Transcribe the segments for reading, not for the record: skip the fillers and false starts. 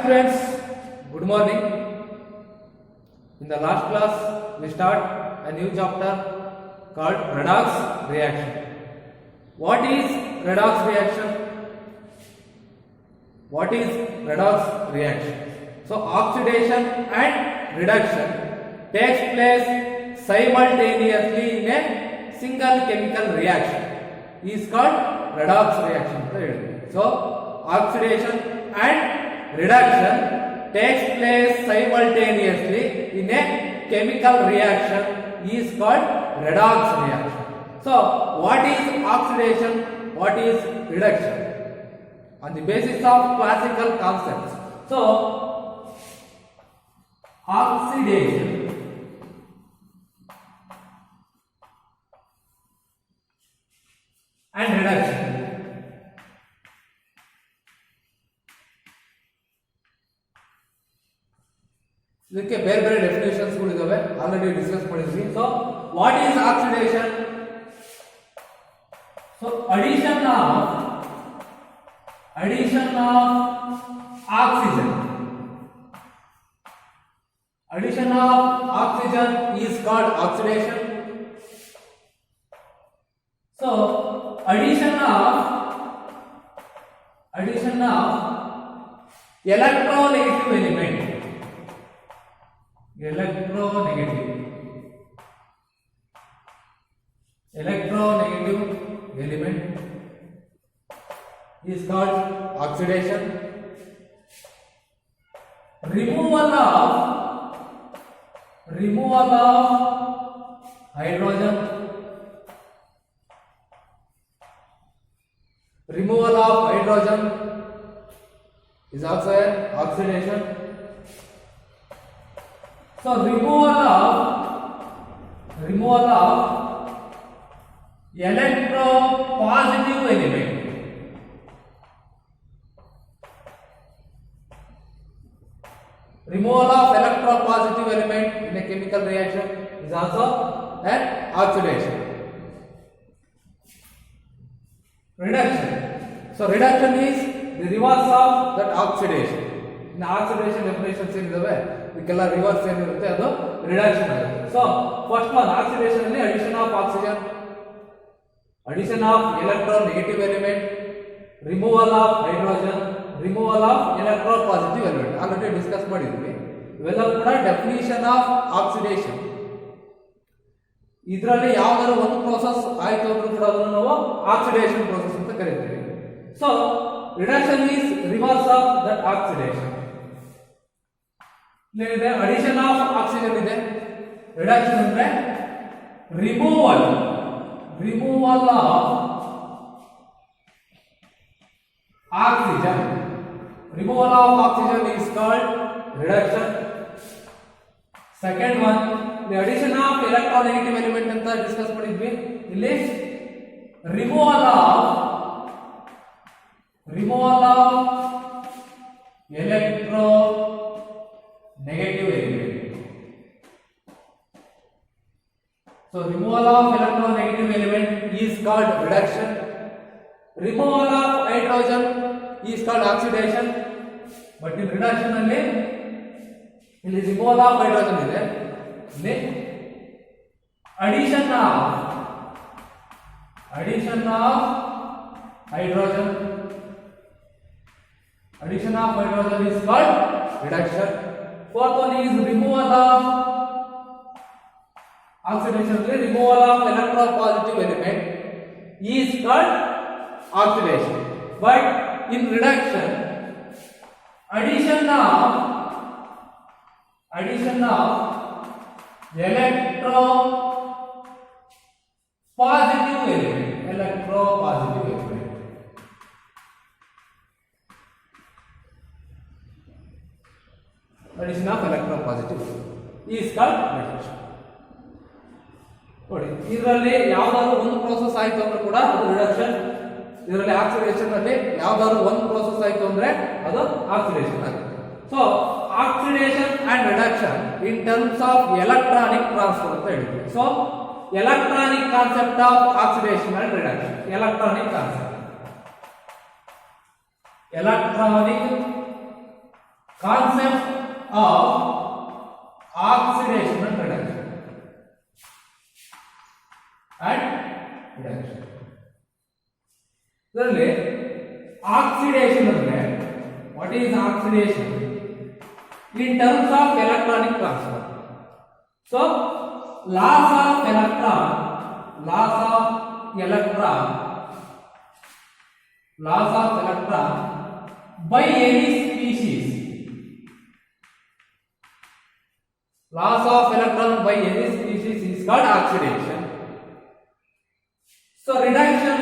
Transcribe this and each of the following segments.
students, good morning. In the last class, we start a new chapter called redox reaction. What is redox reaction? What is redox reaction? So, oxidation and reduction takes place simultaneously in a single chemical reaction. Is called redox reaction. So, oxidation and reduction takes place simultaneously in a chemical reaction is called redox reaction. So, what is oxidation? What is reduction? On the basis of classical concepts. So, oxidation and reduction. ಇದಕ್ಕೆ ಬೇರೆ ಬೇರೆ definitions ಗಳು ಇದಾವೆ, already discuss ಮಾಡಿದ್ವಿ. So what is oxidation? So addition of oxygen is called oxidation. So addition of electronegative element is called oxidation. Removal of hydrogen is also an oxidation. So removal of electropositive element in a chemical reaction is also an oxidation. Reduction. So reduction is the reverse of that oxidation. In oxidation definitions ಏನಿದಾವೆ ಇದಕ್ಕೆಲ್ಲ reverse ಏನಿರುತ್ತೆ ಅದು reduction ಆಗುತ್ತೆ. So first one oxidation ಅಲ್ಲಿ addition of oxygen, addition of electronegative element, removal of hydrogen, removal of electropositive element already discuss ಮಾಡಿದ್ವಿ. ಇವೆಲ್ಲ ಕೂಡ definition of oxidation. ಇದರಲ್ಲಿ ಯಾವ್ದಾದ್ರು ಒಂದು ಪ್ರೋಸೆಸ್ ಆಯ್ತು ಅಂದ್ರೂ ಕೂಡ ಅದನ್ನು ನಾವು ಆಕ್ಸಿಡೇಷನ್ ಪ್ರೋಸೆಸ್ ಅಂತ ಕರೀತೀವಿ. So reduction is reverse of that oxidation. ಇದೆ ಅಡಿಷನ್ ಆಫ್ ಆಕ್ಸಿಜನ್ ಇದೆ. ರಿಡಕ್ಷನ್ ಅಂದ್ರೆ removal of oxygen. Removal of oxygen is called reduction. Second one, the addition of electronegative element anta discuss ಮಾಡಿದ್ವಿ. ಇಲ್ಲಿ removal of electronegative element. So removal of electronegative element is called reduction. Removal of hydrogen is called oxidation. But in reduction alli ಇಲ್ಲಿ removal of hydrogen ಇದೆ, ಇಲ್ಲಿ addition of hydrogen is called reduction. Fourth one is removal of oxidation, removal of electropositive element is called oxidation. But in reduction, addition of electropositive element addition of electropositive is called reduction. ನೋಡಿ, ಇದರಲ್ಲಿ ಯಾವ್ದಾದ್ರು ಒಂದು process ಆಯ್ತು ಅಂದ್ರೆ ಕೂಡ ಅದು reduction. ಇದರಲ್ಲಿ oxidation ಅಲ್ಲಿ ಯಾವ್ದಾದ್ರು ಒಂದು ಪ್ರೋಸೆಸ್ ಆಯ್ತು ಅಂದ್ರೆ ಅದು ಆಕ್ಸಿಡೇಷನ್ ಆಗುತ್ತೆ. So oxidation and reduction in terms of electronic transfer ಅಂತ ಹೇಳ್ತೀವಿ. So electronic concept of oxidation and reduction. Electronic concept, electronic concept of oxidation and reduction ಇದರಲ್ಲಿ ಆಕ್ಸಿಡೇಷನ್ ಅಂದ್ರೆ what is oxidation in terms of electronic transfer. So, loss of electron by any species. Loss of electron by any species is called oxidation. So, reduction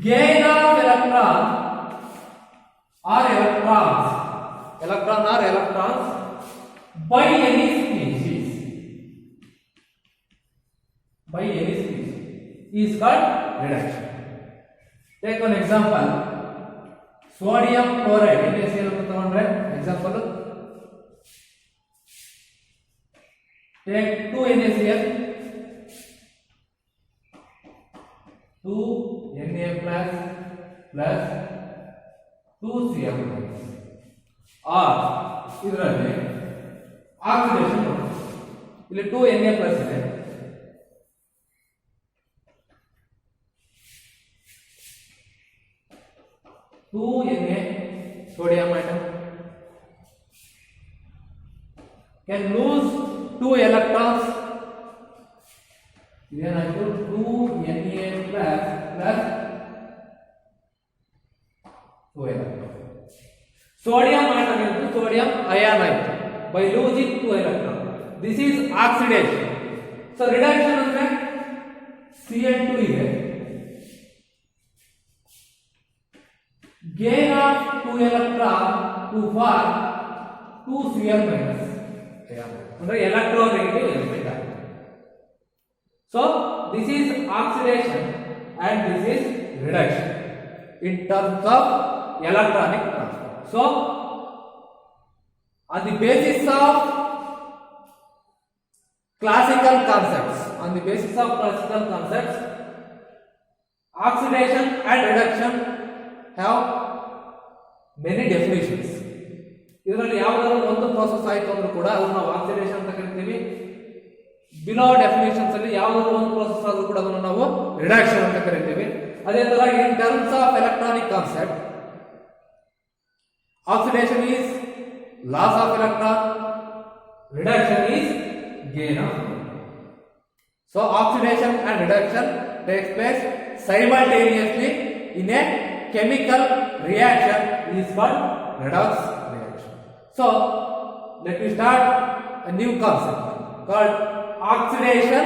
gain of electron or electrons by any species is called reduction. Take one example, sodium chloride. NaCl example, take 2 NaCl, 2 Na plus 2Cl or ಇದರಲ್ಲಿ oxidation ನೋಡಿ, ಇಲ್ಲಿ 2 Na plus ಇದೆ, 2 Na sodium atom can lose 2 electrons. ಇದೇನಾಯ್ತು 2 Na plus 2 electrons. Sodium atom into sodium ion by losing 2 electrons. This is oxidation. So reduction ಅಂದ್ರೆ Cl2 ಇದೆ, gain of 2 electron to form 2Cl minus ಅಂದ್ರೆ electronegative element ಆಗಿದೆ. So this is oxidation and this is reduction in terms of electronic transfer. So on the basis of classical concepts, oxidation and reduction have many definitions. ಇದರಲ್ಲಿ ಯಾವುದಾದರೂ ಒಂದು process ಆಯಿತು ಅಂದ್ರೂ ಕೂಡ ಅದನ್ನು ನಾವು ಆಕ್ಸಿಡೇಷನ್ ಅಂತ ಕರಿತೀವಿ. ಬಿಲೋ ಡೆಫಿನೇಷನ್ಸ್ ಅಲ್ಲಿ ಯಾವುದಾದರೂ ಒಂದು ಪ್ರೋಸೆಸ್ ಆದ್ರೂ ಕೂಡ ಅದನ್ನು ನಾವು ರಿಡಕ್ಷನ್ ಅಂತ ಕರಿತೀವಿ. ಅದೇ ತರ in terms of electronic concept, oxidation is loss of electron, reduction is gain of electron. So oxidation and reduction takes place simultaneously in a chemical reaction is called redox reaction. So let me start a new concept called oxidation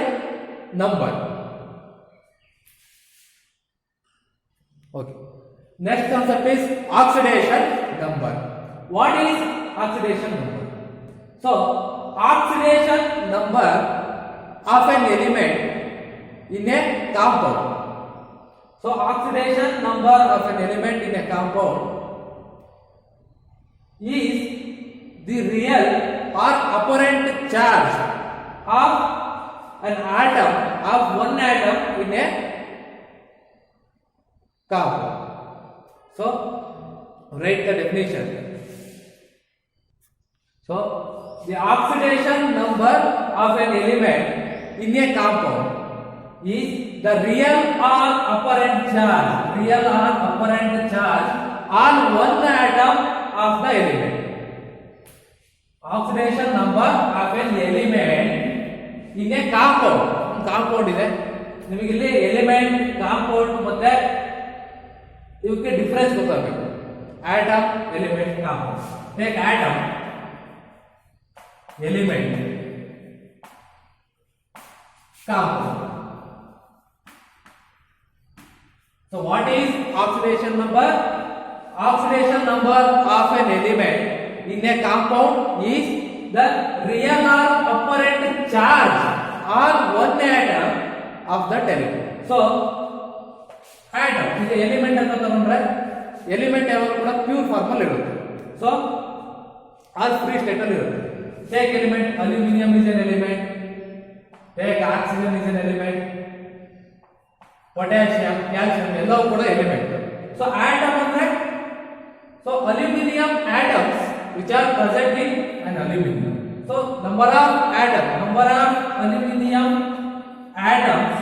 number. Okay, next concept is oxidation number. What is oxidation number? So oxidation number of an element in a compound. So oxidation number of an element in a compound is the real or apparent charge of an atom, of one atom in a compound. So write the definition. So the oxidation number of an element in a compound is the real or apparent charge on one atom of the element. Oxidation number of an element in a compound. Compound ಇದೆ, ನಿಮಗೆ ಇಲ್ಲಿ element, compound ಮತ್ತೆ ಇವಕ್ಕೆ difference ಗೊತ್ತಾಗಬೇಕು. atom, element, compound. Take atom, element, compound. So what is oxidation number? Oxidation number of an element in a compound is the real or apparent charge on one atom of that element. So atom is the element ಅಂತ ತಗೊಂಡ್ರೆ element ಯಾವಾಗ ಕೂಡ pure form ಅಲ್ಲಿ ಇರುತ್ತೆ. So R free state ಅಲ್ಲಿ ಇರುತ್ತೆ. Take element, aluminium is N element, take oxygen is N element, potassium, calcium ಎಲ್ಲವೂ ಕೂಡ ಎಲಿಮೆಂಟ್. So atom ಅಂದ್ರೆ so aluminum atoms which are present in an aluminum. So number of aluminum atoms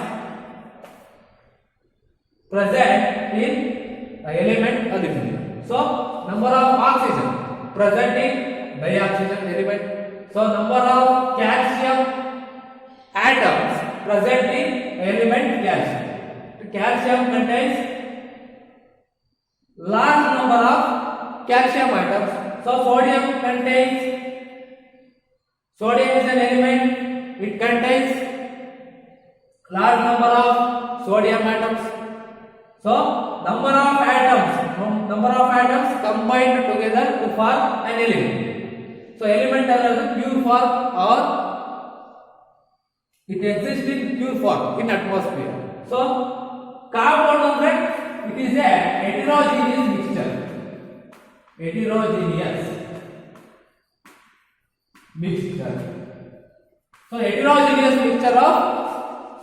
present in the element aluminum. So number of oxygen present in dioxygen element. So number of calcium atoms present in element calcium. Calcium contains large number of calcium atoms. So sodium is an element. It contains large number of sodium atoms. So number of atoms combined together to form an element. So element are pure form or it exists in pure form in atmosphere. So compound ಅಂದ್ರೆ it is a heterogeneous mixture. So heterogeneous mixture of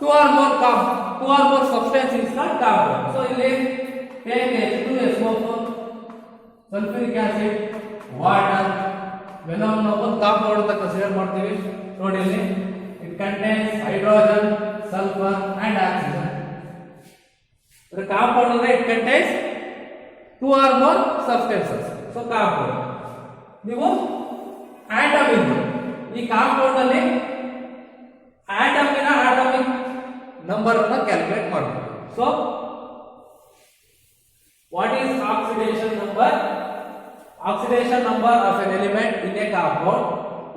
two or more substances is called compound. So ಇಲ್ಲಿ take H2SO4, sulfuric acid, water ಇವೆಲ್ಲ ನಾವು compound ಅಂತ consider ಮಾಡ್ತೀವಿ. ನೋಡಿ ಇಲ್ಲಿ it contains hydrogen, sulfur and oxygen. The compound ಅಂದ್ರೆ it contains two or more substances. So compound. ನೀವು atom ಇಂದು ಈ compound ಅಲ್ಲಿ atom ನ atomic number ಅನ್ನು ಕ್ಯಾಲ್ಕುಲೇಟ್ ಮಾಡಬೇಕು. So what is oxidation number? Oxidation number of an element in a compound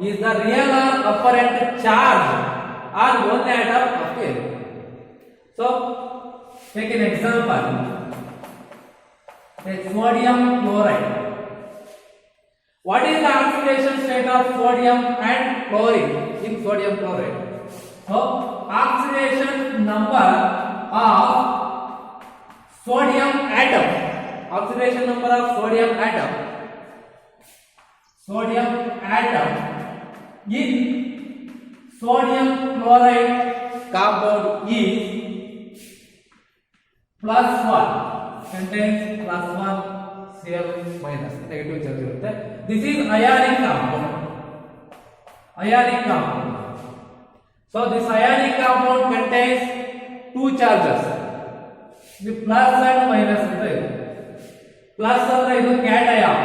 is the real or apparent charge on one atom of the element. So take an example. Take sodium chloride. What is the oxidation state of sodium and chlorine in sodium chloride? So oxidation number of sodium atom. Oxidation number of sodium atom in sodium chloride compound is +1, contains +1 Cl minus negative charge irutte. This is ionic compound. So this ionic compound contains two charges. The plus and minus ante idu. Plus andre idu cation.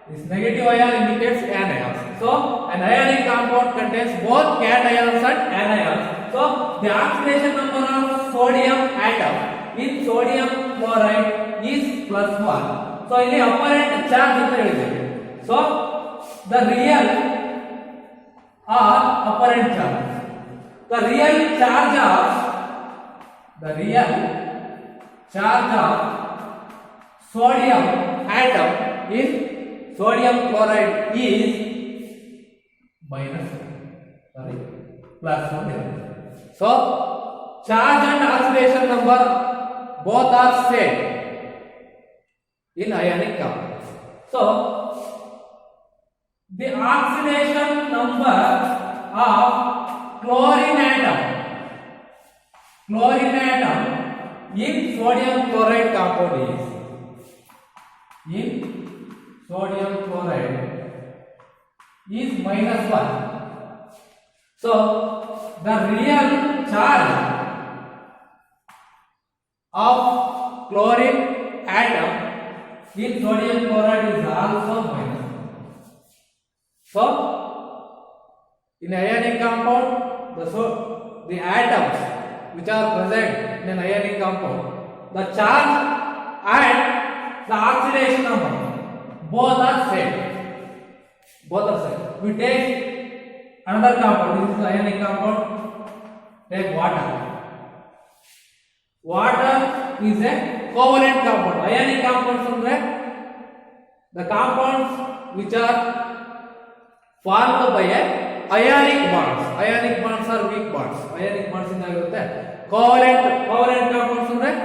This negative ion indicates anions. So an ionic compound contains both cations and anions. So the oxidation number of sodium atom in sodium chloride is +1. So ಇಲ್ಲಿ apparent charge ಅಂತ ಹೇಳಿದ್ದೇವೆ. So the real or apparent charge. The real charge of sodium atom in sodium chloride is +1. So charge and oxidation number both are same in ionic compounds. So the oxidation number of chlorine atom in sodium chloride compound is -1. So the real charge of chlorine atom in sodium chloride is also minus. So in ionic compound the atoms which are present in an ionic compound, the charge and the oxidation number both are same. We take another compound. This is ionic compound. Take water. Water is a covalent compound. Ionic compounds are the compounds which are formed by a ionic bonds. Ionic bonds are weak bonds. Ionic bonds indagirutte. Covalent compounds are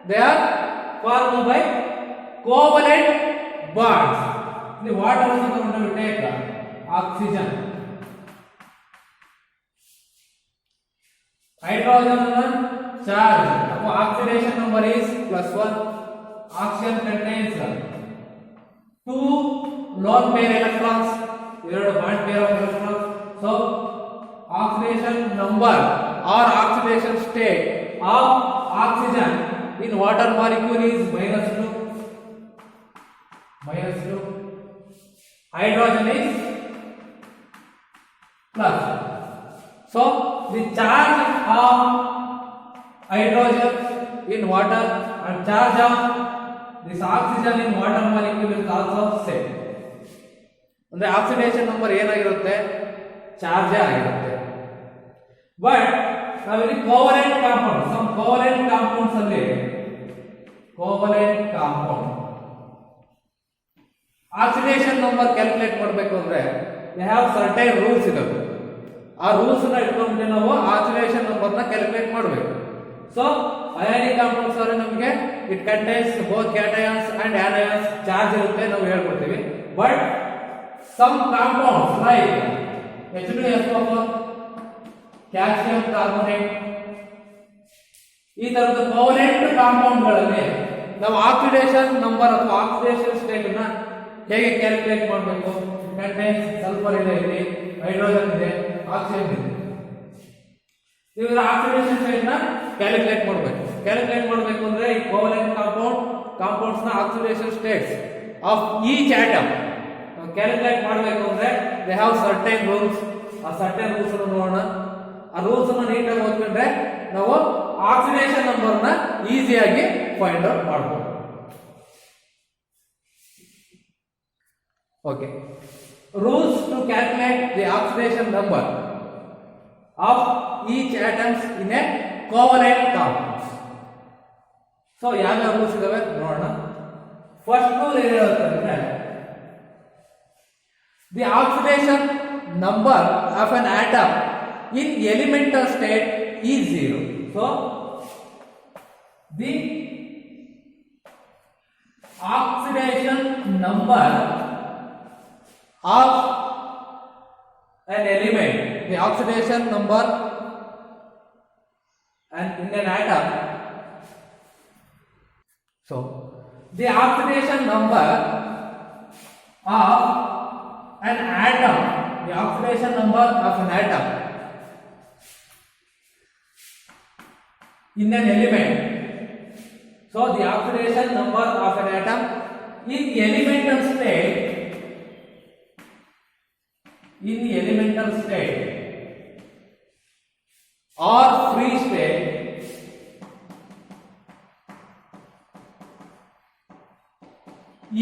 they are formed by covalent bonds. The water is going to take oxygen. Hydrogen charge. Oxidation number is +1. oxygen contains two lone pair electrons, ಎರಡು bond pair of electrons. So oxidation number or oxidation state of oxygen in water molecule is -2. Hydrogen is plus. So the charge of hydrogen in water and charge of this oxygen in water molecule is also same. ಅಂದ್ರೆ oxidation number ಏನಾಗಿರುತ್ತೆ, charge ಆಗಿರುತ್ತೆ. But ನಾವಿಲ್ಲಿ covalent compound, some covalent compounds ಅಲ್ಲಿ covalent compound oxidation number calculate ಮಾಡಬೇಕು ಅಂದ್ರೆ they have certain rules ಇದಾವೆ. ಆ rules ನ ಇಟ್ಕೊಂಡು ನಾವು ಆಕ್ಸಿಡೇಷನ್ ನಂಬರ್ ನ ಕ್ಯಾಲ್ಕುಲೇಟ್ ಮಾಡಬೇಕು. ಸೊ ಅಯಾನಿಕ್ ಕಾಂಪೌಂಡ್ಸ್ ಅವರೇ ನಮಗೆ it contains both cations and anions charge ಇರುತ್ತೆ ನಾವು ಹೇಳ್ಕೊಡ್ತೀವಿ. But some compounds like H2SO4, calcium carbonate, ಈ ತರದ ಕೋವಲೆಂಟ್ ಕಾಂಪೌಂಡ್ ಗಳಲ್ಲಿ ನಾವು ಆಕ್ಸಿಡೇಷನ್ ನಂಬರ್ ಅಥವಾ ಆಕ್ಸಿಡೇಷನ್ ಸ್ಟೇಟ್ ನ ಹೇಗೆ ಕ್ಯಾಲ್ಕುಲೇಟ್ ಮಾಡಬೇಕು? ಕಂಟೈನ್ಸ್ ಸಲ್ಫರ್ ಇದೆ, ಇಲ್ಲಿ ಹೈಡ್ರೋಜನ್ ಇದೆ, ಆಕ್ಸಿಜನ್ ಇದೆ. ಇವರ ಆಕ್ಸಿಡೇಷನ್ ಸ್ಟೇಟ್ ನ ಕ್ಯಾಲ್ಕುಲೇಟ್ ಮಾಡಬೇಕು. ಕ್ಯಾಲ್ಕುಲೇಟ್ ಮಾಡಬೇಕು ಅಂದ್ರೆ ಈ ಕೋವಲೆಂಟ್ ಕಾಂಪೌಂಡ್ಸ್ ನ oxidation States of each atom calculate ಮಾಡಬೇಕು ಅಂದ್ರೆ ದೇ ಹ್ಯಾವ್ ಸರ್ಟೈನ್ ರೂಲ್ಸ್. ಆ ಸರ್ಟೈನ್ ರೂಲ್ಸ್ ಅನ್ನು ನೋಡೋಣ. ಆ ರೂಲ್ಸ್ ಅನ್ನು ನೀಟಾಗಿ ಓದ್ಕೊಂಡ್ರೆ ನಾವು ಆಕ್ಸಿಡೇಷನ್ ನಂಬರ್ ನ ಈಸಿಯಾಗಿ ಫೈಂಡ್ ಔಟ್ ಮಾಡಬಹುದು. Okay. Rules to calculate the oxidation number of each atoms in a covalent compound. So, ಯಾವ ರೂಲ್ಸ್ ಇದಾವೆ ನೋಡೋಣ. ಫಸ್ಟ್ ರೂಲ್ ಏನು ಹೇಳುತ್ತೆ ಅಂದ್ರೆ the oxidation number of an atom in elemental state is 0. So, the oxidation number of an element, the oxidation number and in an atom, so the oxidation number of an atom, the oxidation number of an atom in an element, so the oxidation number of an atom in elemental state, in the elemental state or free state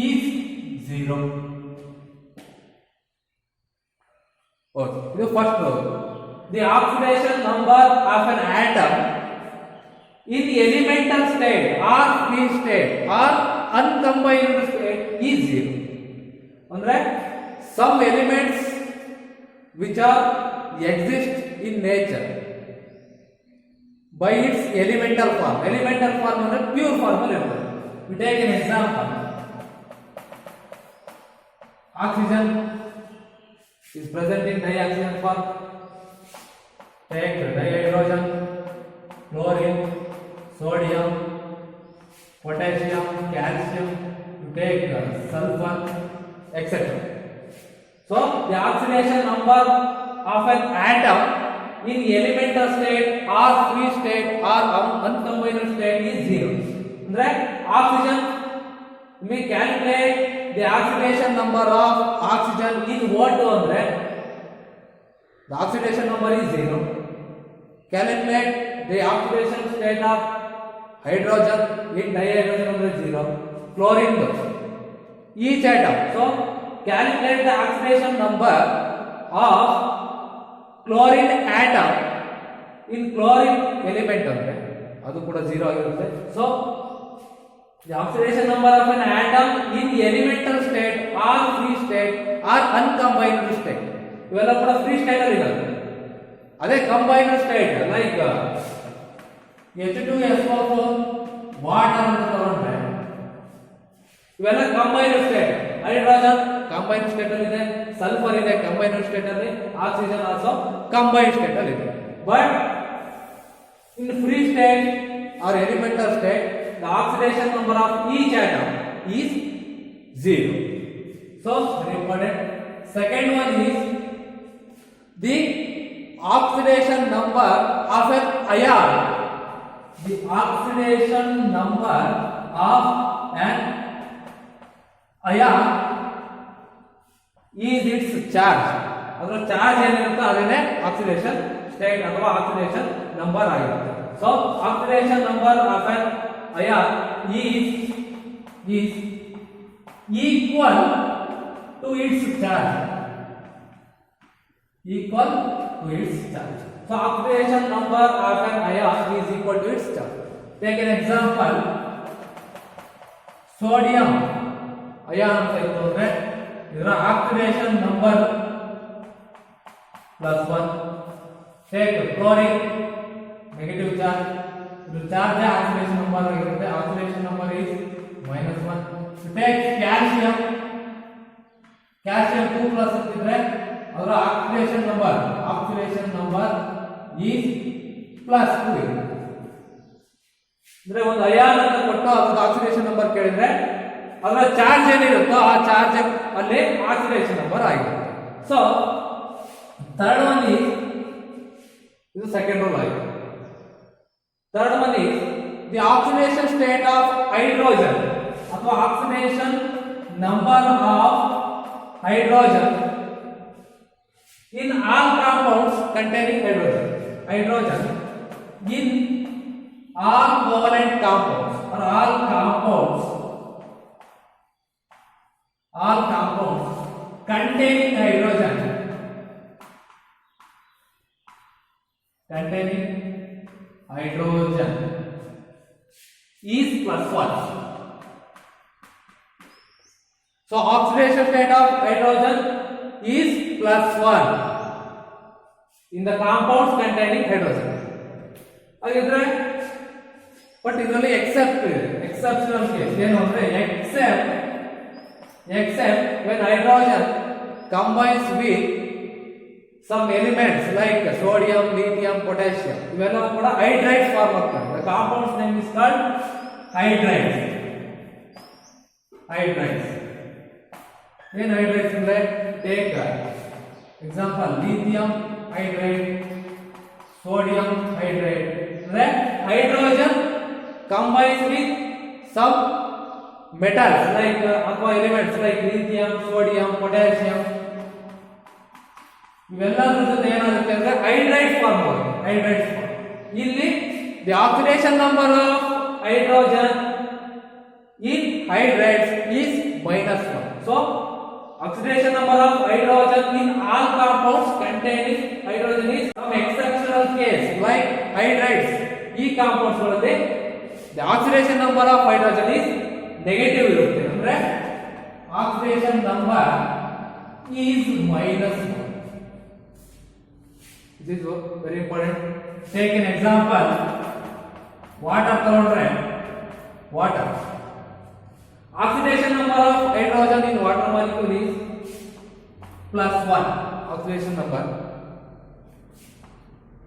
is 0. Okay, the first rule. The oxidation number of an atom in the elemental state or free state or uncombined state is 0. Andre some elements which are exist in nature by its elemental form. Elemental form ಅಂದ್ರೆ pure form ಅಲ್ಲಿ ಇರ್ತದೆ. We take an example. Oxygen is present in dioxygen form. Take dihydrogen, chlorine, sodium, potassium, calcium. You take sulfur, etc. So, the oxidation number of an atom in elemental state or free state or uncombined state is 0. Andre oxygen, we calculate the oxidation number of oxygen in O2 andre the oxidation number is 0. Calculate the oxidation state of hydrogen in dihydrogen andre 0. Chlorine each atom. So calculate the oxidation number of chlorine atom in chlorine element ಅಂದ್ರೆ ಅದು ಕೂಡ 0 ಆಗಿರುತ್ತೆ. So the oxidation number of an atom in elemental state or free state or uncombined state, ಇವೆಲ್ಲ ಕೂಡ free state ಅಲ್ಲಿ ಇರುತ್ತೆ. ಅದೇ combined state like H2SO4 water ಅಂತ ತಗೊಂಡ್ರೆ ಇವೆಲ್ಲ combined state. Hydrogen combined state ಅಲ್ಲಿ ಇದೆ, ಸಲ್ಫರ್ ಇದೆ ಕಂಬೈನ್ಡ್ ಸ್ಟೇಟ್ ಅಲ್ಲಿ, ಆಕ್ಸಿಜನ್ ಆಲ್ಸೋ ಕಂಬೈನ್ಡ್ ಸ್ಟೇಟ್ ಅಲ್ಲಿ ಇದೆ. But in free state or elemental state the oxidation number of each atom is 0. So very important. Second one is the oxidation number of an ion. The oxidation number of an ion is its charge. ಅದರ charge ಏನಿರುತ್ತೆ ಅದನ್ನೇ oxidation state ಅಥವಾ oxidation number ಆಗಿರುತ್ತೆ. So oxidation number of an ion is equal to its charge. Equal to its charge. So oxidation number of an ion is equal to its charge. Take an example. Sodium ion ಅಂತ ಇತ್ತು ಅಂದ್ರೆ ಇದರ oxidation number +1. Take chlorine negative charge. The charge oxidation number ಆಗಿರುತ್ತೆ. Oxidation number is -1. Take calcium 2+ ಇದ್ರೆ ಅದರ oxidation number is +2. ಅಂದ್ರೆ ಒಂದು ion ಅಂತ ಕೊಟ್ಟು ಅದರ ಆಕ್ಸಿಡೇಷನ್ ನಂಬರ್ ಕೇಳಿದ್ರೆ ಅದರ ಚಾರ್ಜ್ ಏನಿರುತ್ತೋ ಆ ಚಾರ್ಜ್ ಅಲ್ಲಿ ಆಕ್ಸಿಡೇಷನ್ ನಂಬರ್ ಆಗಿರುತ್ತೆ. ಸೊ ಥರ್ಡ್ ಒನ್ is ಇದು ಸೆಕೆಂಡ್ ರೂಲ್ ಆಗಿದೆ. Third one is the oxidation state of hydrogen ಅಥವಾ oxidation number of hydrogen in all compounds containing hydrogen in all covalent compounds or all compounds containing hydrogen is +1. So oxidation state of hydrogen is +1 in the compounds containing hydrogen. ಹಾಗಿದ್ರೆ but ಇದರಲ್ಲಿ exceptional case ಏನು ಅಂದ್ರೆ except when hydrogen combines with some elements like sodium, lithium, potassium, ಇವೆಲ್ಲವೂ ಕೂಡ hydrides form ಆಗ್ತವೆ. The compound's name is called hydrides. ಏನು hydrides ಅಂದ್ರೆ take example lithium hydride, sodium hydride. ಅಂದ್ರೆ hydrogen combines with some metals like ಅಥವಾ elements like lithium, sodium, potassium. ಇವೆಲ್ಲದರ ಜೊತೆ ಏನಾಗುತ್ತೆ ಅಂದ್ರೆ ಹೈಡ್ರೈಡ್ ಫಾರ್ಮ್ ಆಗುತ್ತೆ. ಇಲ್ಲಿ the oxidation number of hydrogen in hydrides is -1. So oxidation number of hydrogen in all compounds containing hydrogen is some exceptional case like hydrides. ಈ compounds ಗಳಲ್ಲಿ the oxidation number of hydrogen is negative ಇರುತ್ತೆ. ಅಂದ್ರೆ oxidation number is -1. This is very important. Take an example. Water ತಗೊಂಡ್ರೆ water. Oxidation number of hydrogen in water molecule is +1. Oxidation number.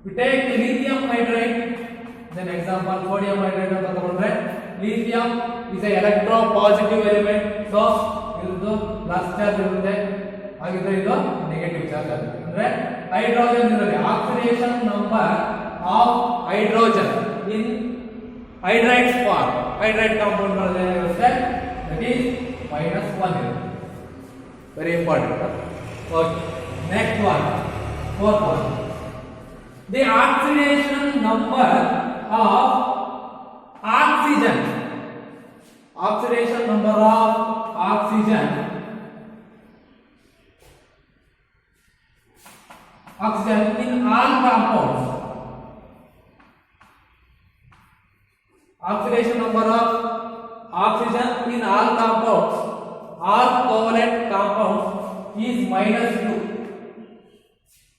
We take lithium hydride. Then example sodium hydride ಅಂತ ತಗೊಂಡ್ರೆ lithium is a electropositive element. So ಇದು plus charge ಇರುತ್ತೆ. ಹಾಗಿದ್ರೆ ಇದು negative charge ಆಗುತ್ತೆ. ಅಂದ್ರೆ hydrogen ಇರುತ್ತೆ. Oxidation number of hydrogen in hydrides form. Hydride compound ಗಳಲ್ಲಿ ಏನಿರುತ್ತೆ? That is -1 ಇರುತ್ತೆ. Very important. Okay. Next one. Fourth one. The oxidation number of oxygen. Oxidation number of oxygen. Oxygen in all compounds. Oxidation number of oxygen in all compounds, all covalent compounds is -2.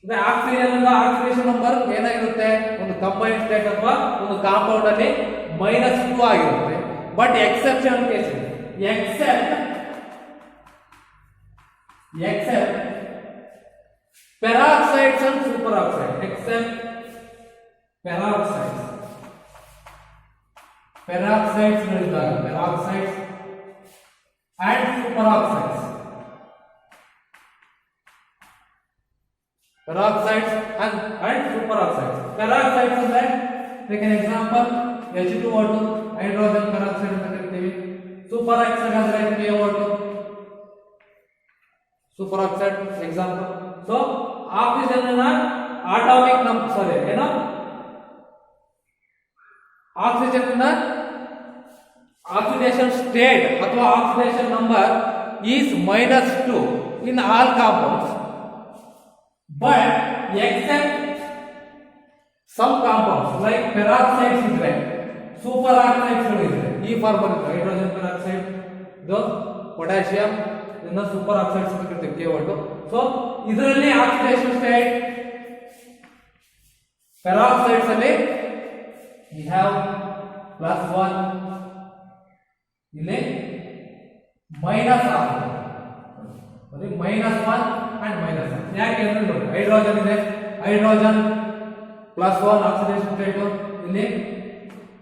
The oxygen and the oxidation number ಏನಾಗಿರುತ್ತೆ? ಒಂದು combined state ಅಥವಾ ಒಂದು compound ಅಲ್ಲಿ -2 ಆಗಿರುತ್ತೆ. But exception case except peroxides and superoxides. Except peroxides peroxides ಹೇಳಿದಾಗ peroxides and superoxides. Peroxides and superoxides. Peroxides ಅಂದ್ರೆ take an example H2O2 hydrogen peroxide ಅಂತ ಕರಿತೀವಿ. Superoxide ಅಂದ್ರೆ KO2 superoxide example. So oxygen ನ atomic number sorry ಏನು oxygen ನ oxidation state ಅಥವಾ oxidation number is -2 in all compounds, but except some compounds like peroxides ಇದ್ರೆ superoxides ಇದ್ರೆ ಈ ಫಾರ್ಮ್ ಬರುತ್ತೆ ಹೈಡ್ರೋಜನ್ ಪೆರಾಕ್ಸೈಡ್ ಇದು ಪೊಟ್ಯಾಷಿಯಂ ಇದನ್ನ ಸೂಪರ್ ಆಕ್ಸೈಡ್ಸ್ ಅಂತ ಕರಿತೀವಿ KO2. ಸೊ ಇದರಲ್ಲಿ ಆಕ್ಸಿಡೇಷನ್ ಸ್ಟೇಟ್ peroxides ಅಲ್ಲಿ we have +1 ಇಲ್ಲಿ -1 ನೋಡಿ -1 and -1 ಯಾಕೆ ಅಂದ್ರೆ ನೋಡಿ ಹೈಡ್ರೋಜನ್ ಇದೆ ಹೈಡ್ರೋಜನ್ +1 ಆಕ್ಸಿಡೇಷನ್ ಸ್ಟೇಟ್ ಇಲ್ಲಿ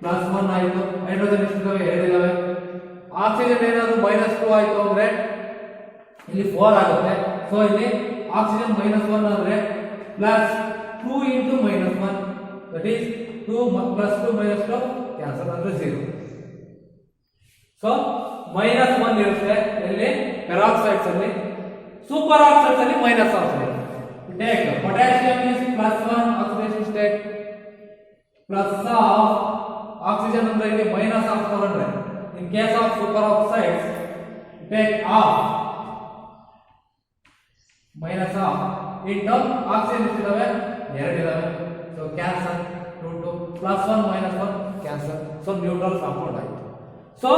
+1 ಆಯಿತು ಹೈಡ್ರೋಜನ್ ಎಷ್ಟಿದಾವೆ 2 ಇದಾವೆ ಆಕ್ಸಿಜನ್ ಏನಾದರೂ -2 ಆಯಿತು ಅಂದ್ರೆ ಇಲ್ಲಿ 4 ಆಗುತ್ತೆ ಸೊ ಇಲ್ಲಿ ಆಕ್ಸಿಜನ್ -1 ಅಂದ್ರೆ +2 into -1 that is 2 + 2 - 2 ಕ್ಯಾನ್ಸಲ್ ಅಂದ್ರೆ 0. ಸೊ -1 ಇರುತ್ತೆ ಇಲ್ಲಿ ಪೆರಾಕ್ಸೈಡ್ಸ್ ಅಲ್ಲಿ ಸೂಪರ್ ಆಕ್ಸೈಡ್ಸ್ ಅಲ್ಲಿ ಮೈನಸ್ ಆಗುತ್ತೆ. Take potassium is +1 oxidation state plus of oxygen ಅಂದ್ರೆ ಇಲ್ಲಿ ಮೈನಸ್ ಆಫ್ ತಗೊಂಡ್ರೆ in case of super oxides take off minus of into oxygen ಇದಾವೆ 2 ಇದಾವೆ so cancel 2 +1 -1 cancel so neutral compound ಆಯಿತು. so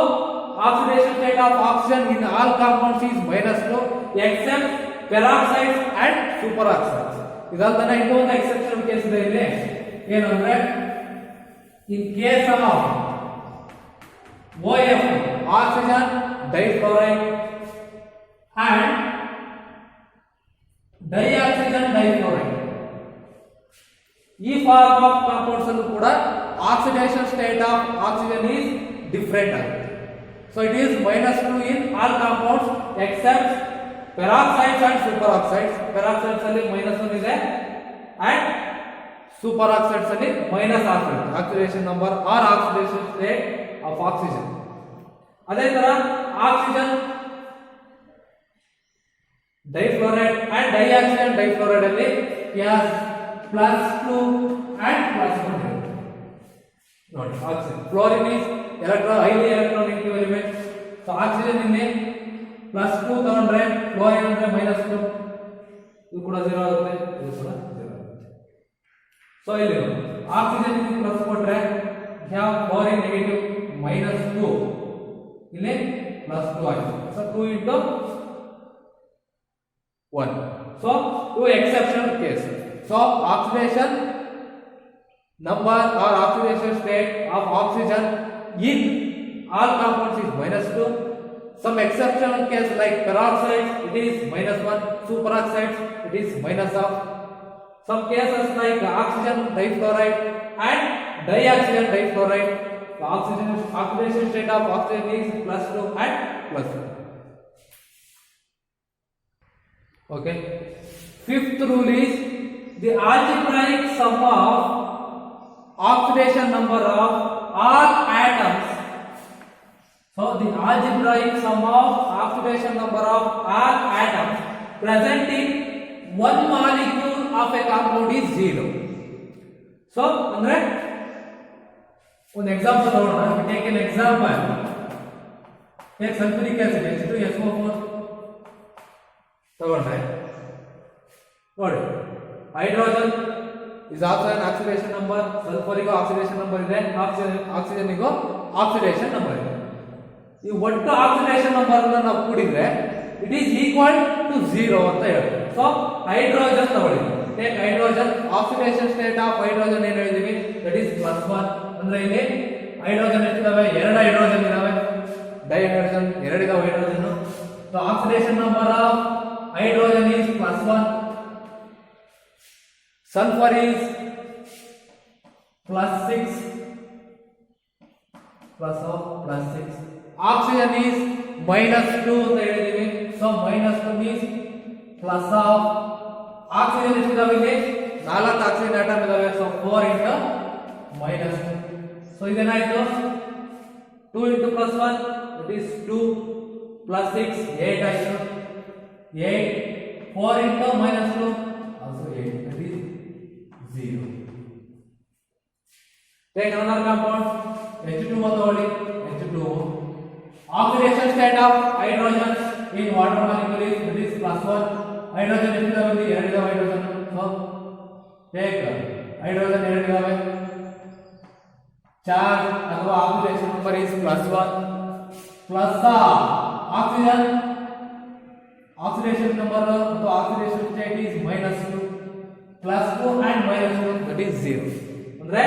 oxidation state of oxygen in all compounds is -2 except peroxides and superoxides. ಇದಲ್ದನ ಇನ್ನೊಂದು exceptional case ಇದೆ ಇಲ್ಲಿ ಏನಂದ್ರೆ in case of OF oxygen difluoride and dioxygen difluoride ಈ form of compounds ಅನ್ನು ಕೂಡ oxidation state of oxygen is different ಆಗುತ್ತೆ. So it is -2 in all compounds except peroxides and superoxides. peroxides ಅಲ್ಲಿ -1 ಇದೆ and superoxides ಅಲ್ಲಿ -1 oxidation number or oxidation state of oxygen. ಅದೇ ತರ oxygen difluoride and dioxygen difluoride ಅಲ್ಲಿ +2 and +1 ನೋಡಿ oxygen fluorine is highly electronegative element. So oxygen ಇಲ್ಲಿ +2 ತಗೊಂಡ್ರೆ fluorine ಅಂದ್ರೆ -2 ಇದು ಕೂಡ 0 ಆಗುತ್ತೆ ಇದು ಕೂಡ 0 ಆಗುತ್ತೆ. ಸೊ ಇಲ್ಲಿ ಆಕ್ಸಿಜನ್ ಇಲ್ಲಿ ಪ್ಲಸ್ ಕೊಟ್ರೆ ಯಾವ ಫ್ಲೋರಿನ್ ನೆಗೆಟಿವ್ -2 ಇಲ್ಲಿ +2 ಆಗುತ್ತೆ. So 2 into 1. so 2 exceptional cases. so oxidation number or oxidation state of oxygen in all compounds is -2. some exceptional case like peroxides it is -1, superoxides it is -1. some cases like oxygen difluoride and dioxygen difluoride the oxidation state of oxygen is +2 and +1. okay. fifth rule is the algebraic sum of oxidation number of all atoms. so the algebraic sum of oxidation number of all atoms present in one molecule of a compound is 0. so andre one example tagona we take an example take sulfuric acid H2SO4 ತಗೊಂಡ್ರೆ ನೋಡಿ hydrogen is also an oxidation number, sulfuric oxidation number ಇದೆ, oxygen ಗೂ oxidation number ಇದೆ. ಈ ಒಟ್ಟು oxidation number ಅನ್ನು ನಾವು ಕೂಡಿದ್ರೆ it is equal to 0 ಅಂತ ಹೇಳ್ತೀವಿ. ಸೊ ಹೈಡ್ರೋಜನ್ ತಗೊಳ್ಳಿ, take hydrogen, oxidation state of hydrogen ಏನು ಹೇಳಿದೀವಿ, ದಟ್ ಈಸ್ +1. ಅಂದ್ರೆ ಇಲ್ಲಿ ಹೈಡ್ರೋಜನ್ ಎಷ್ಟಿದಾವೆ, 2 ಹೈಡ್ರೋಜನ್ ಇದಾವೆ, ಡೈಹೈಡ್ರೋಜನ್ 2 ಇದಾವೆ hydrogen. So oxidation number of hydrogen is +1, sulfur is +6 plus of plus 6. Oxygen is -2 ಅಂತ ಹೇಳಿದೀವಿ. So -2 means plus of oxygen ಎಷ್ಟಿದಾವೆ ಇಲ್ಲಿ 4 oxygen atom ಇದಾವೆ. So 4 into -2. So ಇದೇನಾಯ್ತು 2 into plus 1 that is 2 plus 6 8 ಆಯ್ತು. 8 4 into -2 also 8 that is 0. Take another compound H2O ತಗೊಳ್ಳಿ. H2O oxidation state of hydrogen in water molecule is that is +1. hydrogen ಎಷ್ಟಿದಾವೆ ಇಲ್ಲಿ 2 ಇದಾವೆ hydrogen. So take hydrogen 2 ಇದಾವೆ. charge ಅಥವಾ oxidation number is +1 plus oxygen oxidation number ಅಥವಾ oxidation state is -2 +2 and -2 that is 0. ಅಂದ್ರೆ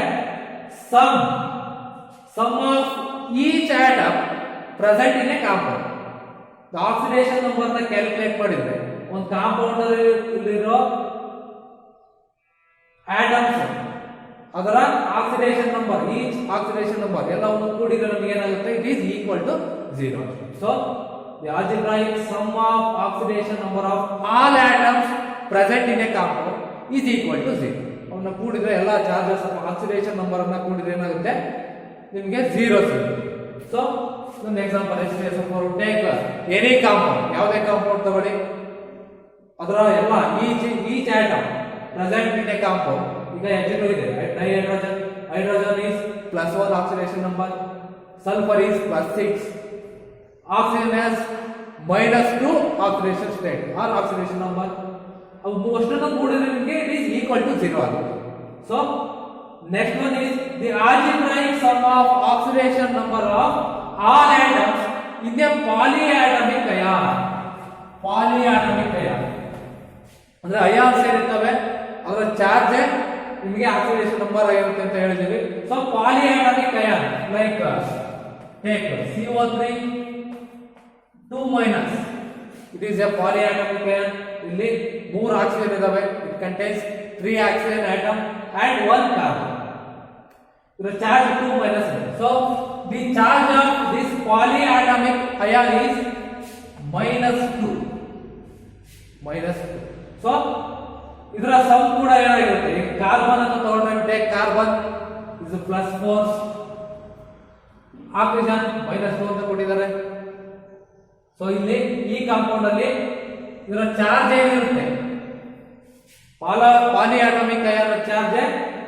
sum of each atom present in a compound. The oxidation number ನ calculate ಮಾಡಿದ್ರೆ ಒಂದು compound ಅಲ್ಲಿ ಇರೋ atoms ಅದರ oxidation number each oxidation number ಎಲ್ಲವನ್ನು ಕೂಡಿದ್ರೆ ನಮಗೆ ಏನಾಗುತ್ತೆ it is equal to 0. So the algebraic sum of oxidation number of all atoms present in a compound is equal to 0. ಅವನ್ನ ಕೂಡಿದ್ರೆ ಎಲ್ಲ ಚಾರ್ಜಸ್ ಆಫ್ ಆಕ್ಸಿಡೇಷನ್ ನಂಬರ್ ಅನ್ನ ಕೂಡಿದ್ರೆ ಏನಾಗುತ್ತೆ ನಿಮಗೆ 0 ಸಿಗುತ್ತೆ. ಸೊ ಒಂದು example H2SO4 take any compound ಯಾವುದೇ compound ತಗೊಳ್ಳಿ ಅದರ ಎಲ್ಲ each atom present in a compound. ಈಗ H2 ಇದೆ hydrogen is +1 oxidation number, sulphur is +6, oxygen has -2 oxidation state or oxidation number. ಅವು ಅಷ್ಟನ್ನು ಕೂಡಿದ್ರೆ ನಿಮಗೆ ಇಟ್ ಈಸ್ ಈಕ್ವಲ್ ಟು 0 ಆಗುತ್ತೆ. So next one is the algebraic sum of oxidation number of all atoms in a polyatomic ion. polyatomic ion ಅಂದ್ರೆ ions ಏನಿರ್ತವೆ ಅದರ charge ನಿಮಗೆ oxidation number ಆಗಿರುತ್ತೆ ಅಂತ ಹೇಳಿದೀವಿ. So polyatomic ion like take CO3 2- it is a polyatomic ion. ಇಲ್ಲಿ 3 oxygen ಇದಾವೆ. it contains 3 oxygen atom and 1 carbon. The charge 2-. So the charge of this polyatomic ion is -2. So ಇದರ some ಕೂಡ ಏನಾಗಿರುತ್ತೆ ಈಗ carbon ಅಂತ ತಗೊಂಡ್ರೆ carbon is +4, oxygen -2 ಅಂತ ಕೊಟ್ಟಿದ್ದಾರೆ. ಸೊ ಇಲ್ಲಿ ಈ ಕಾಂಪೌಂಡ್ ಅಲ್ಲಿ ಇದರ ಚಾರ್ಜ್ ಏನಿರುತ್ತೆ polyatomic ion ಚಾರ್ಜ್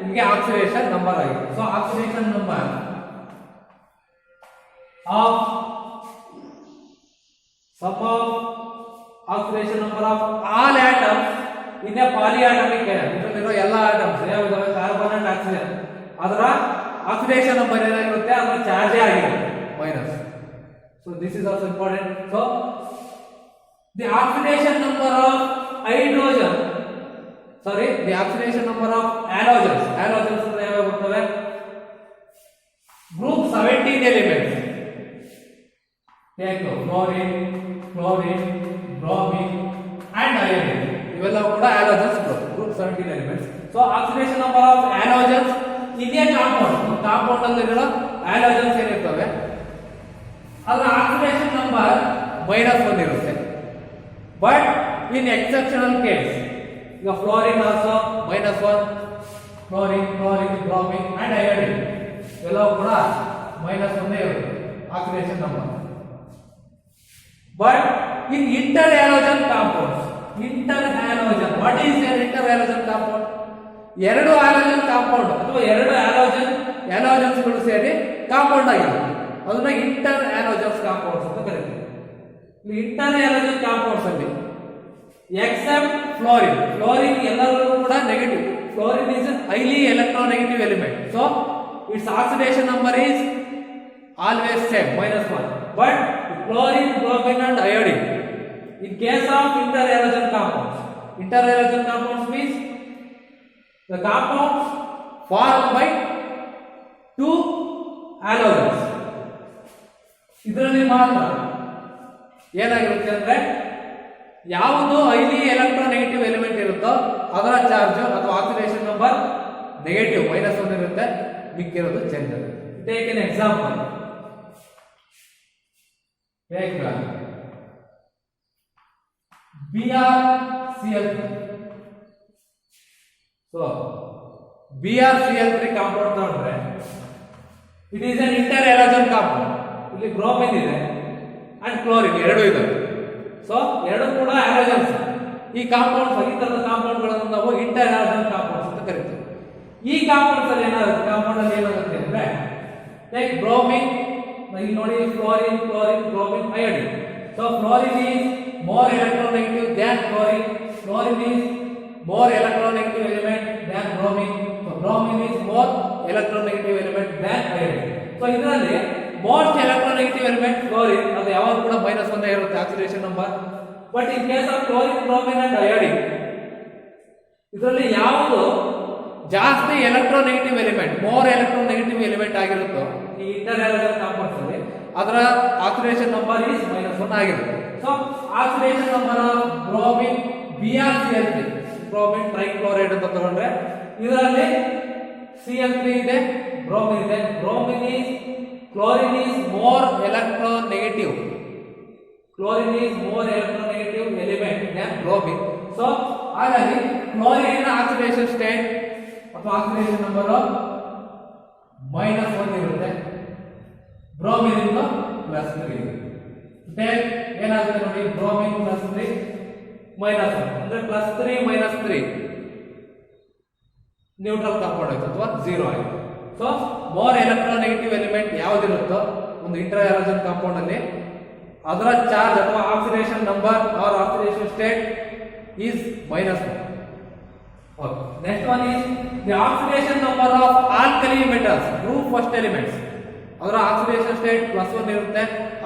ನಿಮಗೆ ಆಕ್ಸಿಡೇಷನ್ ನಂಬರ್ ಆಗಿದೆ. So oxidation number of sum of oxidation number of all atoms in a polyatomic ion. ಇದರಲ್ಲಿರೋ ಎಲ್ಲ ಆಟಮ್ಸ್ ಯಾವ್ದಾವೆ ಕಾರ್ಬನ್ ಅಂಡ್ ಆಕ್ಸಿಜನ್ ಅದರ ಆಕ್ಸಿಡೇಷನ್ ನಂಬರ್ ಏನಾಗಿರುತ್ತೆ ಅದರ ಚಾರ್ಜ್ ಆಗಿರುತ್ತೆ minus. So this is also important. So the oxidation number of hydrogen the oxidation number of halogens ಅಂದ್ರೆ ಯಾವ್ಯಾವ ಬರ್ತವೆ group 17 elements. take fluorine, bromine and iodine ಇವೆಲ್ಲವೂ ಕೂಡ halogens group 17 elements. so oxidation number of halogens in a compound ಅಲ್ಲಿ halogens ಏನಿರ್ತವೆ ಅದರ oxidation number -1 ಇರುತ್ತೆ. But in exceptional case ಈಗ fluorine also -1, fluorine bromine and iodine ಎಲ್ಲವೂ ಕೂಡ -1 ಇರುತ್ತೆ oxidation number. But in inter halogen compounds what is inter halogen compound? ಎರಡು halogen compound ಅಥವಾ ಎರಡು ಹ್ಯಾಲೋಜನ್ಸ್ಗಳು ಸೇರಿ ಕಾಂಪೌಂಡ್ ಆಗಿರುತ್ತೆ ಅದನ್ನ ಇಂಟರ್ ಹ್ಯಾಲೋಜನ್ಸ್ ಕಾಂಪೌಂಡ್ಸ್ ಅಂತ ಕರೀತೀವಿ. ಇಂಟರ್ ಹ್ಯಾಲೋಜನ್ ಕಾಂಪೌಂಡ್ಸ್ ಅಲ್ಲಿ ಎಕ್ಸೆಪ್ಟ್ ಫ್ಲೋರಿನ್ ಎಲ್ಲರೂ ಕೂಡ negative. Fluorine is highly electronegative element, so its oxidation number is always same -1. but chlorine, bromine and iodine in case of interhalogen compounds means the compounds formed by two halogens. ಇದರಲ್ಲಿ ಮಾತ್ರ ಏನಾಗಿರುತ್ತೆ ಅಂದ್ರೆ ಯಾವುದು highly electronegative element ಇರುತ್ತೋ ಅದರ charge ಅಥವಾ oxidation number negative -1 ಇರುತ್ತೆ, ಮಿಕ್ಕಿರೋದು change ಆಗುತ್ತೆ. Take an example take BrCl3. So BrCl3 compound ತಗೊಂಡ್ರೆ it is an inter-halogen compound. ಇಲ್ಲಿ ಬ್ರೋಮಿನ್ ಇದೆ ಅಂಡ್ ಕ್ಲೋರಿನ್ ಎರಡು ಇದೆ. ಸೊ ಎರಡು ಕೂಡ ಹ್ಯಾಲೋಜನ್ಸ್. ಈ ಕಾಂಪೌಂಡ್ಸ್ ಈ ತರದ ಕಾಂಪೌಂಡ್ ಗಳನ್ನು ನಾವು ಇಂಟರ್-ಹ್ಯಾಲೋಜನ್ ಕಾಂಪೌಂಡ್ಸ್ ಅಂತ ಕರಿತೀವಿ. ಈ ಕಾಂಪೌಂಡ್ಸ್ ಅಲ್ಲಿ ಏನಾಗುತ್ತೆ, ಕಾಂಪೌಂಡ್ ಅಲ್ಲಿ ಏನಾಗುತ್ತೆ ಅಂದ್ರೆ ಲೈಕ್ ಬ್ರೋಮಿನ್, ಇಲ್ಲಿ ನೋಡಿ fluorine, bromine, iodine. So fluorine is more electronegative than chlorine. Chlorine is more electronegative element than bromine. So bromine is more electronegative element than iodine. So ಇದರಲ್ಲಿ most electronegative element chlorine, ಅದು ಯಾವಾಗ ಕೂಡ -1 ಇರುತ್ತೆ oxidation number. But in case of chlorine, bromine and iodine ಇದರಲ್ಲಿ ಯಾವುದು ಜಾಸ್ತಿ electronegative element, more electronegative element ಆಗಿರುತ್ತೋ ಈ ಇಂಟರ್-ಹ್ಯಾಲೋಜನ್ ಕಾಂಪೌಂಡ್ಸ್ ಅಲ್ಲಿ ಅದರ ಆಕ್ಸಿಡೇಷನ್ ನಂಬರ್ is -1 ಆಗಿರುತ್ತೆ. So oxidation number of bromine BrCl3, bromine trichloride ಅಂತ ತಗೊಂಡ್ರೆ ಇದರಲ್ಲಿ Cl3 ಇದೆ, ಬ್ರೋಮಿನ್ ಇದೆ. Bromine is chlorine is more electronegative. Chlorine is more electronegative element than bromine. So ಹಾಗಾಗಿ ಕ್ಲೋರಿನ್ ಆಕ್ಸಿಡೇಷನ್ ಸ್ಟೇಟ್ ಅಥವಾ ಆಕ್ಸಿಡೇಷನ್ ನಂಬರ್ -1 ಇರುತ್ತೆ, bromine ಇಂದ +3 ಇರುತ್ತೆ. ಏನಾಗುತ್ತೆ ನೋಡಿ, ಬ್ರೋಮಿನ್ +3 -1 ಅಂದ್ರೆ +3 ನ್ಯೂಟ್ರಲ್ ಕಾಂಪೌಂಡ್ ಆಯ್ತು ಅಥವಾ 0 ಆಯ್ತು. ಸೊ ಮೋರ್ ಎಲೆಕ್ಟ್ರೋನೆಗೆಟಿವ್ ಎಲಿಮೆಂಟ್ ಯಾವ್ದಿರುತ್ತೋ ಒಂದು ಇಂಟರ್-ಹ್ಯಾಲೋಜನ್ ಕಾಂಪೌಂಡ್ ಅಲ್ಲಿ ಅದರ ಚಾರ್ಜ್ ಅಥವಾ oxidation number or oxidation state is -1. Okay. Next one is the oxidation number of alkali metals, group first elements. ಅದರ ಆಕ್ಸಿಡೇಷನ್ ಸ್ಟೇಟ್ +1 ಇರುತ್ತೆ.